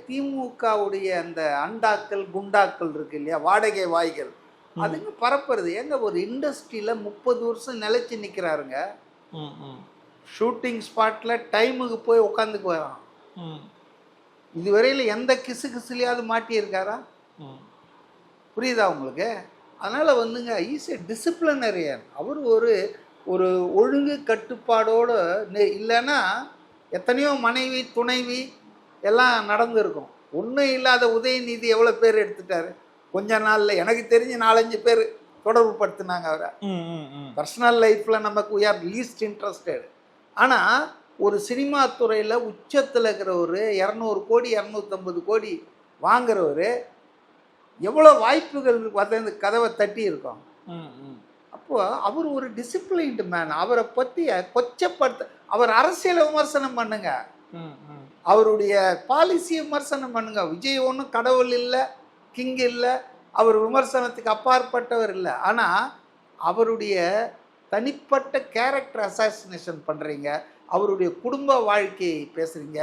திமுகவுடைய அந்த அண்டாக்கள் குண்டாக்கள் இருக்கு இல்லையா, வாடகை வாய்கள், அதுங்க பரப்புறது. ஏங்க ஒரு இண்டஸ்ட்ரியில் 30 வருஷம் நிலைச்சி நிற்கிறாருங்க. ஷூட்டிங் ஸ்பாட்டில் டைமுக்கு போய் உட்காந்துக்கு வரான். இதுவரையில் எந்த கிசுலையாவது மாட்டியிருக்காரா? புரியுதா உங்களுக்கு? அதனால் ஈஸ் எ டிசிப்ளினரியன். அவர் ஒரு ஒழுங்கு கட்டுப்பாடோடு இல்லைன்னா எத்தனையோ மனைவி துணைவி எல்லாம் நடந்திருக்கும். ஒன்றும் இல்லாத உதயநிதி எவ்வளோ பேர் எடுத்துட்டாரு கொஞ்ச நாளில். எனக்கு தெரிஞ்சு 4-5 பேர் தொடர்பு படுத்தினாங்க அவரை. பர்சனல் லைஃப்பில் நமக்கு we are least interested. ஆனால் ஒரு சினிமா துறையில் உச்சத்தில் இருக்கிறவர் 200 கோடி 250 கோடி வாங்குறவர் எவ்வளோ வாய்ப்புகள் கதவை தட்டி இருக்கோம். அப்போ அவர் ஒரு டிசிப்ளின்டு மேன். அவரை பற்றி கொச்சப்படுத்த, அவர் அரசியலை விமர்சனம் பண்ணுங்க, அவருடைய பாலிசியை விமர்சனம் பண்ணுங்க. விஜய் ஒன்றும் கடவுள் இல்லை, கிங் இல்லை, அவர் விமர்சனத்துக்கு அப்பாற்பட்டவர் இல்லை. ஆனால் அவருடைய தனிப்பட்ட கேரக்டர் அசாசினேஷன் பண்ணுறீங்க, அவருடைய குடும்ப வாழ்க்கையை பேசுகிறீங்க.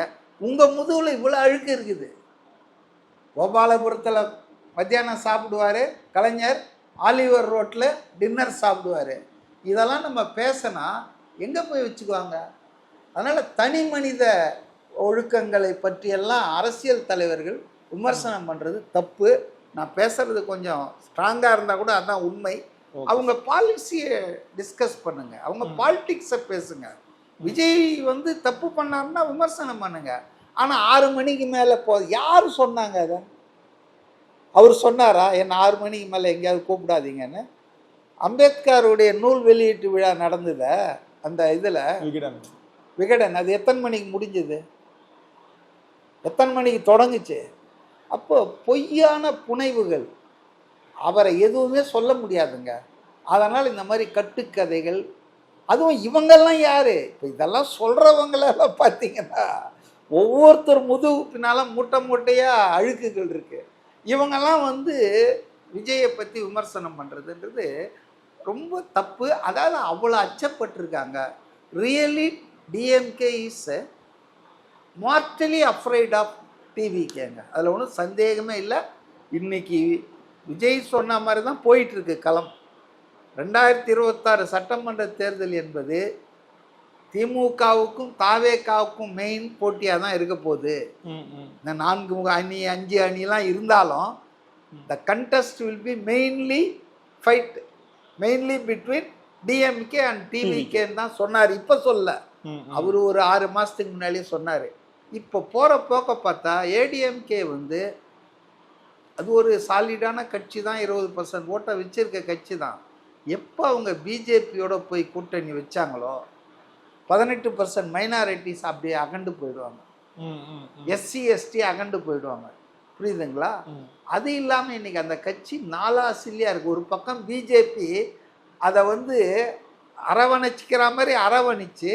உங்கள் முதுகில் இவ்வளோ அழுக்கு இருக்குது. கோபாலபுரத்தில் மத்தியானம் சாப்பிடுவார் கலைஞர், ஆலிவர் ரோட்டில் டின்னர் சாப்பிடுவார். இதெல்லாம் நம்ம பேசினா எங்கே போய் வச்சுக்குவாங்க? அதனால் தனி மனித ஒழுக்கங்களை பற்றியெல்லாம் அரசியல் தலைவர்கள் விமர்சனம் பண்ணுறது தப்பு. நான் பேசுகிறது கொஞ்சம் ஸ்ட்ராங்காக இருந்தால் கூட அதுதான் உண்மை. அவங்க பாலிசியை டிஸ்கஸ் பண்ணுங்க, அவங்க பாலிட்டிக்ஸை பேசுங்க. விஜய் தப்பு பண்ணாருன்னா விமர்சனம் பண்ணுங்க. ஆனால் 6 மணிக்கு மேலே யார் சொன்னாங்க அதை? அவர் சொன்னாரா என்ன 6 மணிக்கு மேலே எங்கேயாவது கூப்பிடாதீங்கன்னு? அம்பேத்கருடைய நூல் வெளியீட்டு விழா நடந்தத அந்த இதில் விகடன், அது எத்தனை மணிக்கு முடிஞ்சது? எத்தனை மணிக்கு தொடங்குச்சு? அப்போ பொய்யான புனைவுகள், அவரை எதுவுமே சொல்ல முடியாதுங்க. அதனால் இந்த மாதிரி கட்டுக்கதைகள், அதுவும் இவங்கெல்லாம் யார்? இப்போ இதெல்லாம் சொல்கிறவங்களெல்லாம் பார்த்தீங்கன்னா ஒவ்வொருத்தர் முதுகு பின்னால் மூட்டை மூட்டையாக அழுக்குகள் இருக்குது. இவங்கெல்லாம் விஜயை பற்றி விமர்சனம் பண்ணுறதுன்றது ரொம்ப தப்பு. அதாவது அவ்வளோ அச்சப்பட்டிருக்காங்க. Really DMK is mortally afraid of டிவிகேங்க. அதில் ஒன்றும் சந்தேகமே இல்லை. இன்னைக்கு விஜய் சொன்ன மாதிரி தான் போயிட்டுருக்கு களம். 2026 சட்டமன்ற தேர்தல் என்பது திமுகவுக்கும் தாவேகாவுக்கும் மெயின் போட்டியாக தான் இருக்க போகுது. இந்த 4 அணி 5 அணிலாம் இருந்தாலும் the contest will be mainly between DMK and டிவிகேன்னு தான் சொன்னார். இப்போ சொல்ல, அவர் ஒரு 6 மாதத்துக்கு முன்னாடியே சொன்னார். இப்போ போகிற போக்க பார்த்தா ஏடிஎம்கே வந்து அது ஒரு சாலிடான கட்சி தான், 20% ஓட்டை வச்சிருக்க கட்சி தான். எப்போ அவங்க பிஜேபியோட போய் கூட்டணி வச்சாங்களோ 18% மைனாரிட்டிஸ் அப்படியே அகண்டு போயிடுவாங்க. எஸ்சி எஸ்டி அகண்டு போயிடுவாங்க. புரியுதுங்களா? அது இல்லாமல் இன்னைக்கு அந்த கட்சி நாலாசிலியாக இருக்குது. ஒரு பக்கம் பிஜேபி அதை வந்து அரவணைச்சிக்கிற மாதிரி அரவணைச்சு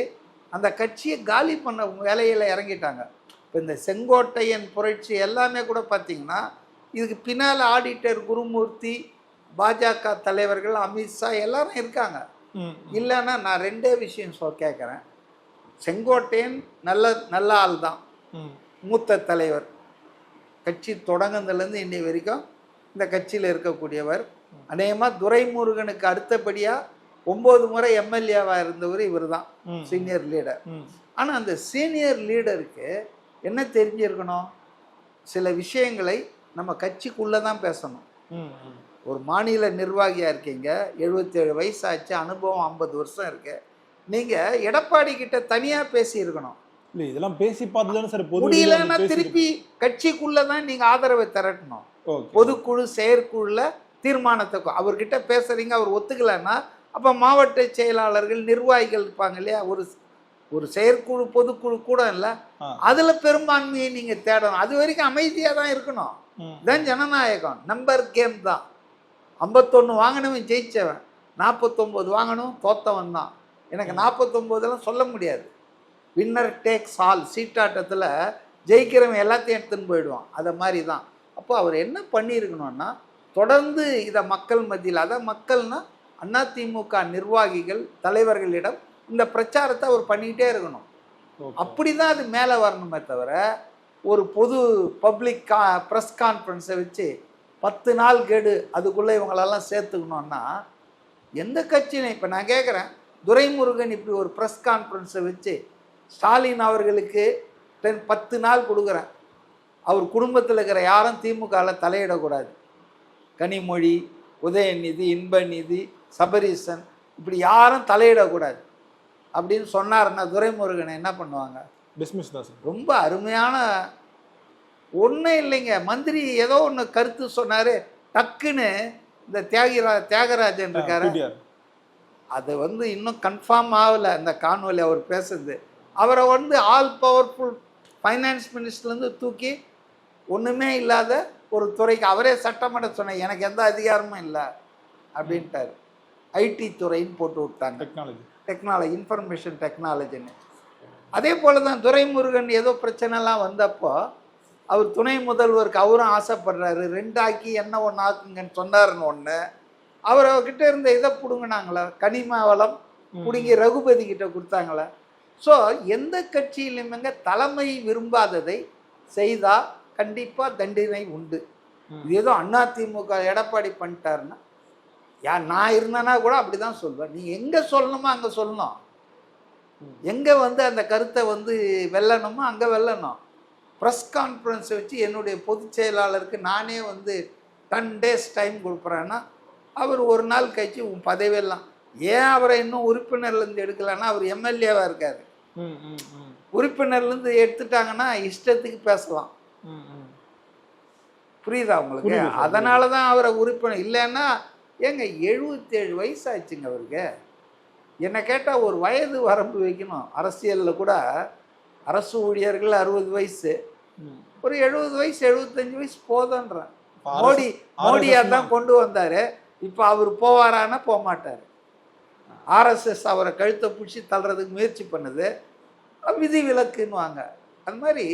அந்த கட்சியை காலி பண்ண வேலையில் இறங்கிட்டாங்க. இப்போ இந்த செங்கோட்டையன் புரட்சி எல்லாமே கூட பார்த்தீங்கன்னா இதுக்கு பின்னால் ஆடிட்டர் குருமூர்த்தி, பாஜக தலைவர்கள், அமித்ஷா எல்லாரும் இருக்காங்க. இல்லைன்னா நான் 2 விஷயம் கேட்குறேன். செங்கோட்டையன் நல்ல ஆள் தான், மூத்த தலைவர், கட்சி தொடங்குனதுலேருந்து இன்னை வரைக்கும் இந்த கட்சியில் இருக்கக்கூடியவர். அநேகமாக துரைமுருகனுக்கு அடுத்தபடியாக 9 முறை எம்எல்ஏவாக இருந்தவர் இவர் தான், சீனியர் லீடர். ஆனால் அந்த சீனியர் லீடருக்கு என்ன தெரிஞ்சிருக்கணும்? சில விஷயங்களை நம்ம கட்சிக்குள்ளே தான் பேசணும். ஒரு மாநில நிர்வாகியாக இருக்கீங்க, 77 வயசாச்சு, அனுபவம் 50 வருஷம் இருக்கு. நீங்கள் எடப்பாடி கிட்ட தனியாக பேசியிருக்கணும். இல்லை, இதெல்லாம் பேசி பார்த்துதானே சார் முடியலன்னா திருப்பி கட்சிக்குள்ளே தான் நீங்கள் ஆதரவை திரட்டணும். பொதுக்குழு செயற்குழுல தீர்மானத்தை அவர்கிட்ட பேசுறீங்க, அவர் ஒத்துக்கலைன்னா அப்போ மாவட்ட செயலாளர்கள் நிர்வாகிகள் இருப்பாங்க இல்லையா, ஒரு செயற்குழு பொதுக்குழு கூட இல்லை, அதில் பெரும்பான்மையை நீங்கள் தேடணும். அது வரைக்கும் அமைதியாக தான் இருக்கணும். இதுதான் ஜனநாயகம். நம்பர் கேம் தான். 51 வாங்கினவன் ஜெயிச்சவன், 49 வாங்கணும் தோத்தவன் தான். எனக்கு 49 சொல்ல முடியாது. வின்னர் டேக்ஸ் ஆல் சீட்டாட்டத்தில் ஜெயிக்கிறவன் எல்லாத்தையும் எடுத்துன்னு போயிடுவான். அதை மாதிரி தான். அப்போ அவர் என்ன பண்ணியிருக்கணும்னா, தொடர்ந்து இதை மக்கள் மத்தியில், அதை மக்கள்னா அதிமுக நிர்வாகிகள் தலைவர்களிடம் இந்த பிரச்சாரத்தை அவர் பண்ணிக்கிட்டே இருக்கணும். அப்படி தான் அது மேலே வரணுமே தவிர ஒரு பொது பப்ளிக் ப்ரெஸ் கான்ஃபரன்ஸை வச்சு 10 நாள் கேடு அதுக்குள்ளே இவங்களெல்லாம் சேர்த்துக்கணுன்னா எந்த கட்சியிலும். இப்போ நான் கேட்குறேன், துரைமுருகன் இப்படி ஒரு ப்ரெஸ் கான்ஃபரன்ஸை வச்சு ஸ்டாலின் அவர்களுக்கு 10 நாள் கொடுக்குறேன், அவர் குடும்பத்தில் இருக்கிற யாரும் திமுகவில் தலையிடக்கூடாது, கனிமொழி, உதயநிதி, இன்பநிதி, சபரீசன் இப்படி யாரும் தலையிடக்கூடாது அப்படின்னு சொன்னாருன்னா துரைமுருகனை என்ன பண்ணுவாங்க? டிஸ்மிஸ் தான் சார். ரொம்ப அருமையான ஒன்றும் இல்லைங்க. மந்திரி ஏதோ ஒன்று கருத்து சொன்னார், டக்குன்னு இந்த தியாகராஜன் இருக்காரு, அது வந்து இன்னும் கன்ஃபார்ம் ஆகலை அந்த காணொலி அவர் பேசுறது. அவரை வந்து ஆல் பவர்ஃபுல் ஃபைனான்ஸ் மினிஸ்டர்லேருந்து தூக்கி ஒன்றுமே இல்லாத ஒரு துறைக்கு அவரே சட்டமன்ற சொன்ன, எனக்கு எந்த அதிகாரமும் இல்லை அப்படின்ட்டார். ஐடி துறைன்னு போட்டு விட்டாங்க, டெக்னாலஜி இன்ஃபர்மேஷன் டெக்னாலஜின்னு. அதே போல் தான் துரைமுருகன் ஏதோ பிரச்சனைலாம் வந்தப்போ அவர் துணை முதல்வருக்கு அவரும் ஆசைப்படுறாரு, 2 ஆக்கி என்ன 1 ஆக்குங்கன்னு சொன்னாருன்னு ஒன்று. அவர்கிட்ட இருந்த இதை பிடுங்கினாங்களா, கனிம வளம் பிடுங்கி ரகுபதி கிட்ட கொடுத்தாங்களா. ஸோ எந்த கட்சியிலுமேங்க தலைமை விரும்பாததை செய்தால் கண்டிப்பாக தண்டனை உண்டு. இது ஏதோ அதிமுக எடப்பாடி பண்ணிட்டாருன்னா, நான் இருந்தேன்னா கூட அப்படி தான் சொல்வேன். நீங்கள் எங்கே சொல்லணுமோ அங்கே சொல்லணும், எங்கே வந்து அந்த கருத்தை வந்து வெல்லணுமோ அங்கே வெல்லணும். ப்ரெஸ் கான்ஃபரன்ஸை வச்சு என்னுடைய பொதுச் செயலாளருக்கு நானே வந்து 10 days டைம் கொடுக்குறேன்னா அவர் ஒரு நாள் கழிச்சு உன் பதவியெல்லாம் ஏன் அவரை இன்னும் உறுப்பினர்லேருந்து எடுக்கலைன்னா அவர் எம்எல்ஏவாக இருக்காரு. உறுப்பினர்லேருந்து எடுத்துட்டாங்கன்னா இஷ்டத்துக்கு பேசலாம். புரியுதா உங்களுக்கு? அதனால தான் அவரை உறுப்பினர் இல்லைன்னா ஏங்க 77 வயசாச்சுங்க அவருக்கு. என்னை கேட்டால் ஒரு வயது வரம்பு வைக்கணும். அரசியலில் கூட அரசு ஊழியர்கள் 60 வயசு, ஒரு 70 வயசு 75 வயசு போதுன்றேன். மோடியாக தான் கொண்டு வந்தார். இப்போ அவர் போவாரான்னா போக மாட்டார். ஆர்எஸ்எஸ் அவரை கழுத்தை பிடிச்சி தள்ளுறதுக்கு முயற்சி பண்ணுது, விதி விலக்குன்னு வாங்க. அது மாதிரி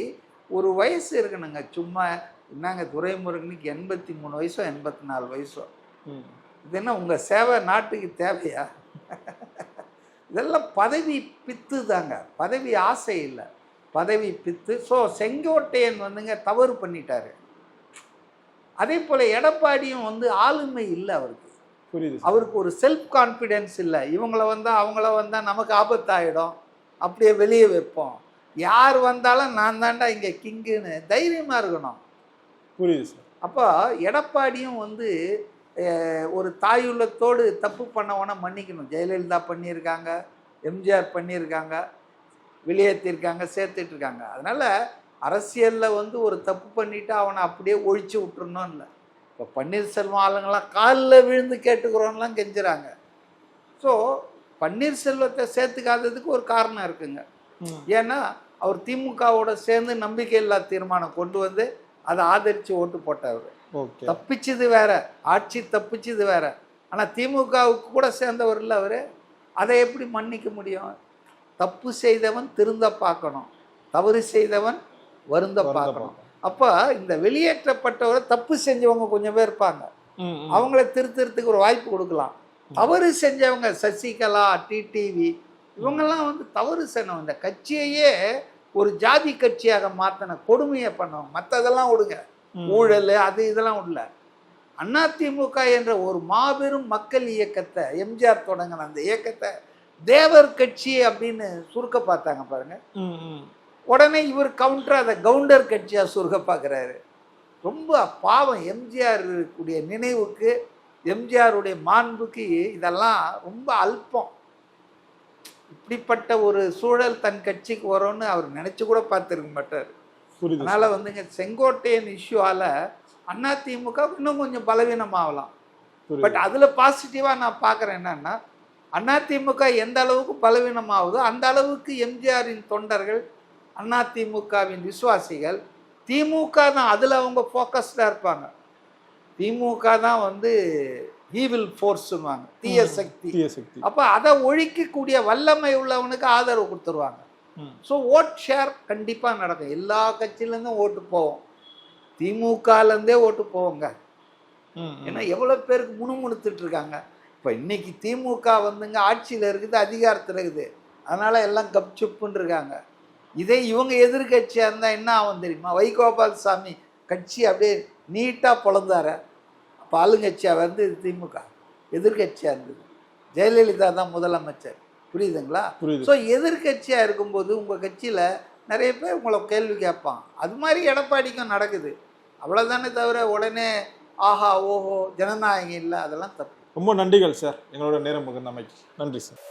ஒரு வயசு இருக்கணுங்க. சும்மா என்னங்க துரைமுருகனுக்கு 83 வயசோ 84 வயசோ, ம். இது என்ன உங்கள் சேவை நாட்டுக்கு தேவையா? இதெல்லாம் பதவி பித்து தாங்க, பதவி ஆசை இல்லை, பதவி பித்து. ஸோ செங்கோட்டையன் வந்துங்க தவறு பண்ணிட்டாரு. அதே போல் எடப்பாடியும் வந்து ஆளுமை இல்லை அவருக்கு. புரியுது. அவருக்கு ஒரு செல்ஃப் கான்ஃபிடென்ஸ் இல்லை. இவங்கள வந்தால் அவங்கள வந்தால் நமக்கு ஆபத்தாயிடும், அப்படியே வெளியே வைப்போம், யார் வந்தாலும் நான் தாண்டா இங்கே கிங்குன்னு தைரியமாக இருக்கணும். புரியுது சார். அப்போ எடப்பாடியும் வந்து ஒரு தாயுள்ளத்தோடு தப்பு பண்ணவன மன்னிக்கணும். ஜெயலலிதா பண்ணியிருக்காங்க, எம்ஜிஆர் பண்ணியிருக்காங்க, வெளியேற்றிருக்காங்க, சேர்த்துட்டு இருக்காங்க. அதனால் அரசியலில் வந்து ஒரு தப்பு பண்ணிவிட்டு அவனை அப்படியே ஒழிச்சு விட்டுறணும் இல்லை. இப்போ பன்னீர்செல்வம் ஆளுங்களாம் காலில் விழுந்து கேட்டுக்கிறோன்னெலாம் கெஞ்சுறாங்க. ஸோ பன்னீர்செல்வத்தை சேர்த்துக்காததுக்கு ஒரு காரணம் இருக்குங்க. ஏன்னா அவர் திமுகவோட சேர்ந்து நம்பிக்கையில்லா தீர்மானம் கொண்டு வந்து அதை ஆதரித்து ஓட்டு போட்டவர். தப்பிச்சது வேற, ஆட்சி தப்பிச்சது வேற. ஆனால் திமுகவுக்கு கூட சேர்ந்தவர் இல்லை அவர். அதை எப்படி மன்னிக்க முடியும்? தப்பு செய்தவன் திருந்த பார்க்கணும், தவறு செய்தவன் வருந்த பார்க்கணும். அப்போ இந்த வெளியேற்றப்பட்டவரை தப்பு செஞ்சவங்க கொஞ்சம் பேர் இருப்பாங்க, அவங்கள திருத்தறதுக்கு ஒரு வாய்ப்பு கொடுக்கலாம். தவறு செஞ்சவங்க சசிகலா, டிடிவி, இவங்கெல்லாம் வந்து தவறு செய்யணும். இந்த கட்சியையே ஒரு ஜாதி கட்சியாக மாற்றின கொடுமையை பண்ணவங்க. மற்றதெல்லாம் விடுங்க, ஊழல் அது இதெல்லாம் விடல. அதிமுக என்ற ஒரு மாபெரும் மக்கள் இயக்கத்தை எம்ஜிஆர் தொடங்கின அந்த இயக்கத்தை தேவர் கட்சி அப்படின்னு சுருக்க பார்த்தாங்க பாருங்க. உடனே இவர் கவுண்டர் அதை கவுண்டர் கட்சியா சுருக்க பார்க்குறாரு. ரொம்ப பாவம். எம்ஜிஆர் கூடிய நினைவுக்கு, எம்ஜிஆருடைய மாண்புக்கு இதெல்லாம் ரொம்ப அல்பம். இப்படிப்பட்ட ஒரு சூழல் தன் கட்சிக்கு வரும்னு அவர் நினைச்சு கூட பார்த்துருக்க மாட்டார். அதனால வந்துங்க செங்கோட்டையன் இஷ்யூவால அதிமுக இன்னும் கொஞ்சம் பலவீனமாகலாம். பட் அதுல பாசிட்டிவா நான் பார்க்குறேன் என்னன்னா, அதிமுக எந்த அளவுக்கு பலவீனமாகுதோ அந்த அளவுக்கு எம்ஜிஆரின் தொண்டர்கள், அதிமுகவின் விசுவாசிகள், திமுக தான் அதில் அவங்க ஃபோக்கஸ்டாக இருப்பாங்க. திமுக தான் வந்து ஈவில் ஃபோர்ஸ்னுவாங்க, தீய சக்தி. அப்போ அதை ஒழிக்கக்கூடிய வல்லமை உள்ளவனுக்கு ஆதரவு கொடுத்துருவாங்க. ஸோ ஓட் ஷேர் கண்டிப்பாக நடக்கும். எல்லா கட்சியிலேருந்தும் ஓட்டு போவோம், திமுகலேருந்தே ஓட்டு போவோங்க. ஏன்னா எவ்வளோ பேருக்கு முணுமுணுத்துட்டு இருக்காங்க. இப்போ இன்னைக்கு திமுக வந்துங்க ஆட்சியில் இருக்குது, அதிகாரத்தில் இருக்குது, அதனால் எல்லாம் கப்சுப்புன்னு இருக்காங்க. இதே இவங்க எதிர்கட்சியாக இருந்தால் என்ன ஆகும் தெரியுமா? வைகோபால் சாமி கட்சி அப்படியே நீட்டாக பொழந்தார. அப்போ ஆளுங்கட்சியாக வந்து திமுக எதிர்கட்சியாக இருந்தது, ஜெயலலிதா தான் முதலமைச்சர். புரியுதுங்களா? ஸோ எதிர்கட்சியாக இருக்கும்போது உங்கள் கட்சியில் நிறைய பேர் உங்களை கேள்வி கேட்பான். அது மாதிரி எடப்பாடிக்கும் நடக்குது. அவ்வளோதானே தவிர உடனே ஆஹா ஓஹோ ஜனநாயகம் இல்லை, அதெல்லாம் தப்பு. ரொம்ப நன்றிகள் சார், எங்களோட நேரம் முகந்தமைக்கு நன்றி சார்.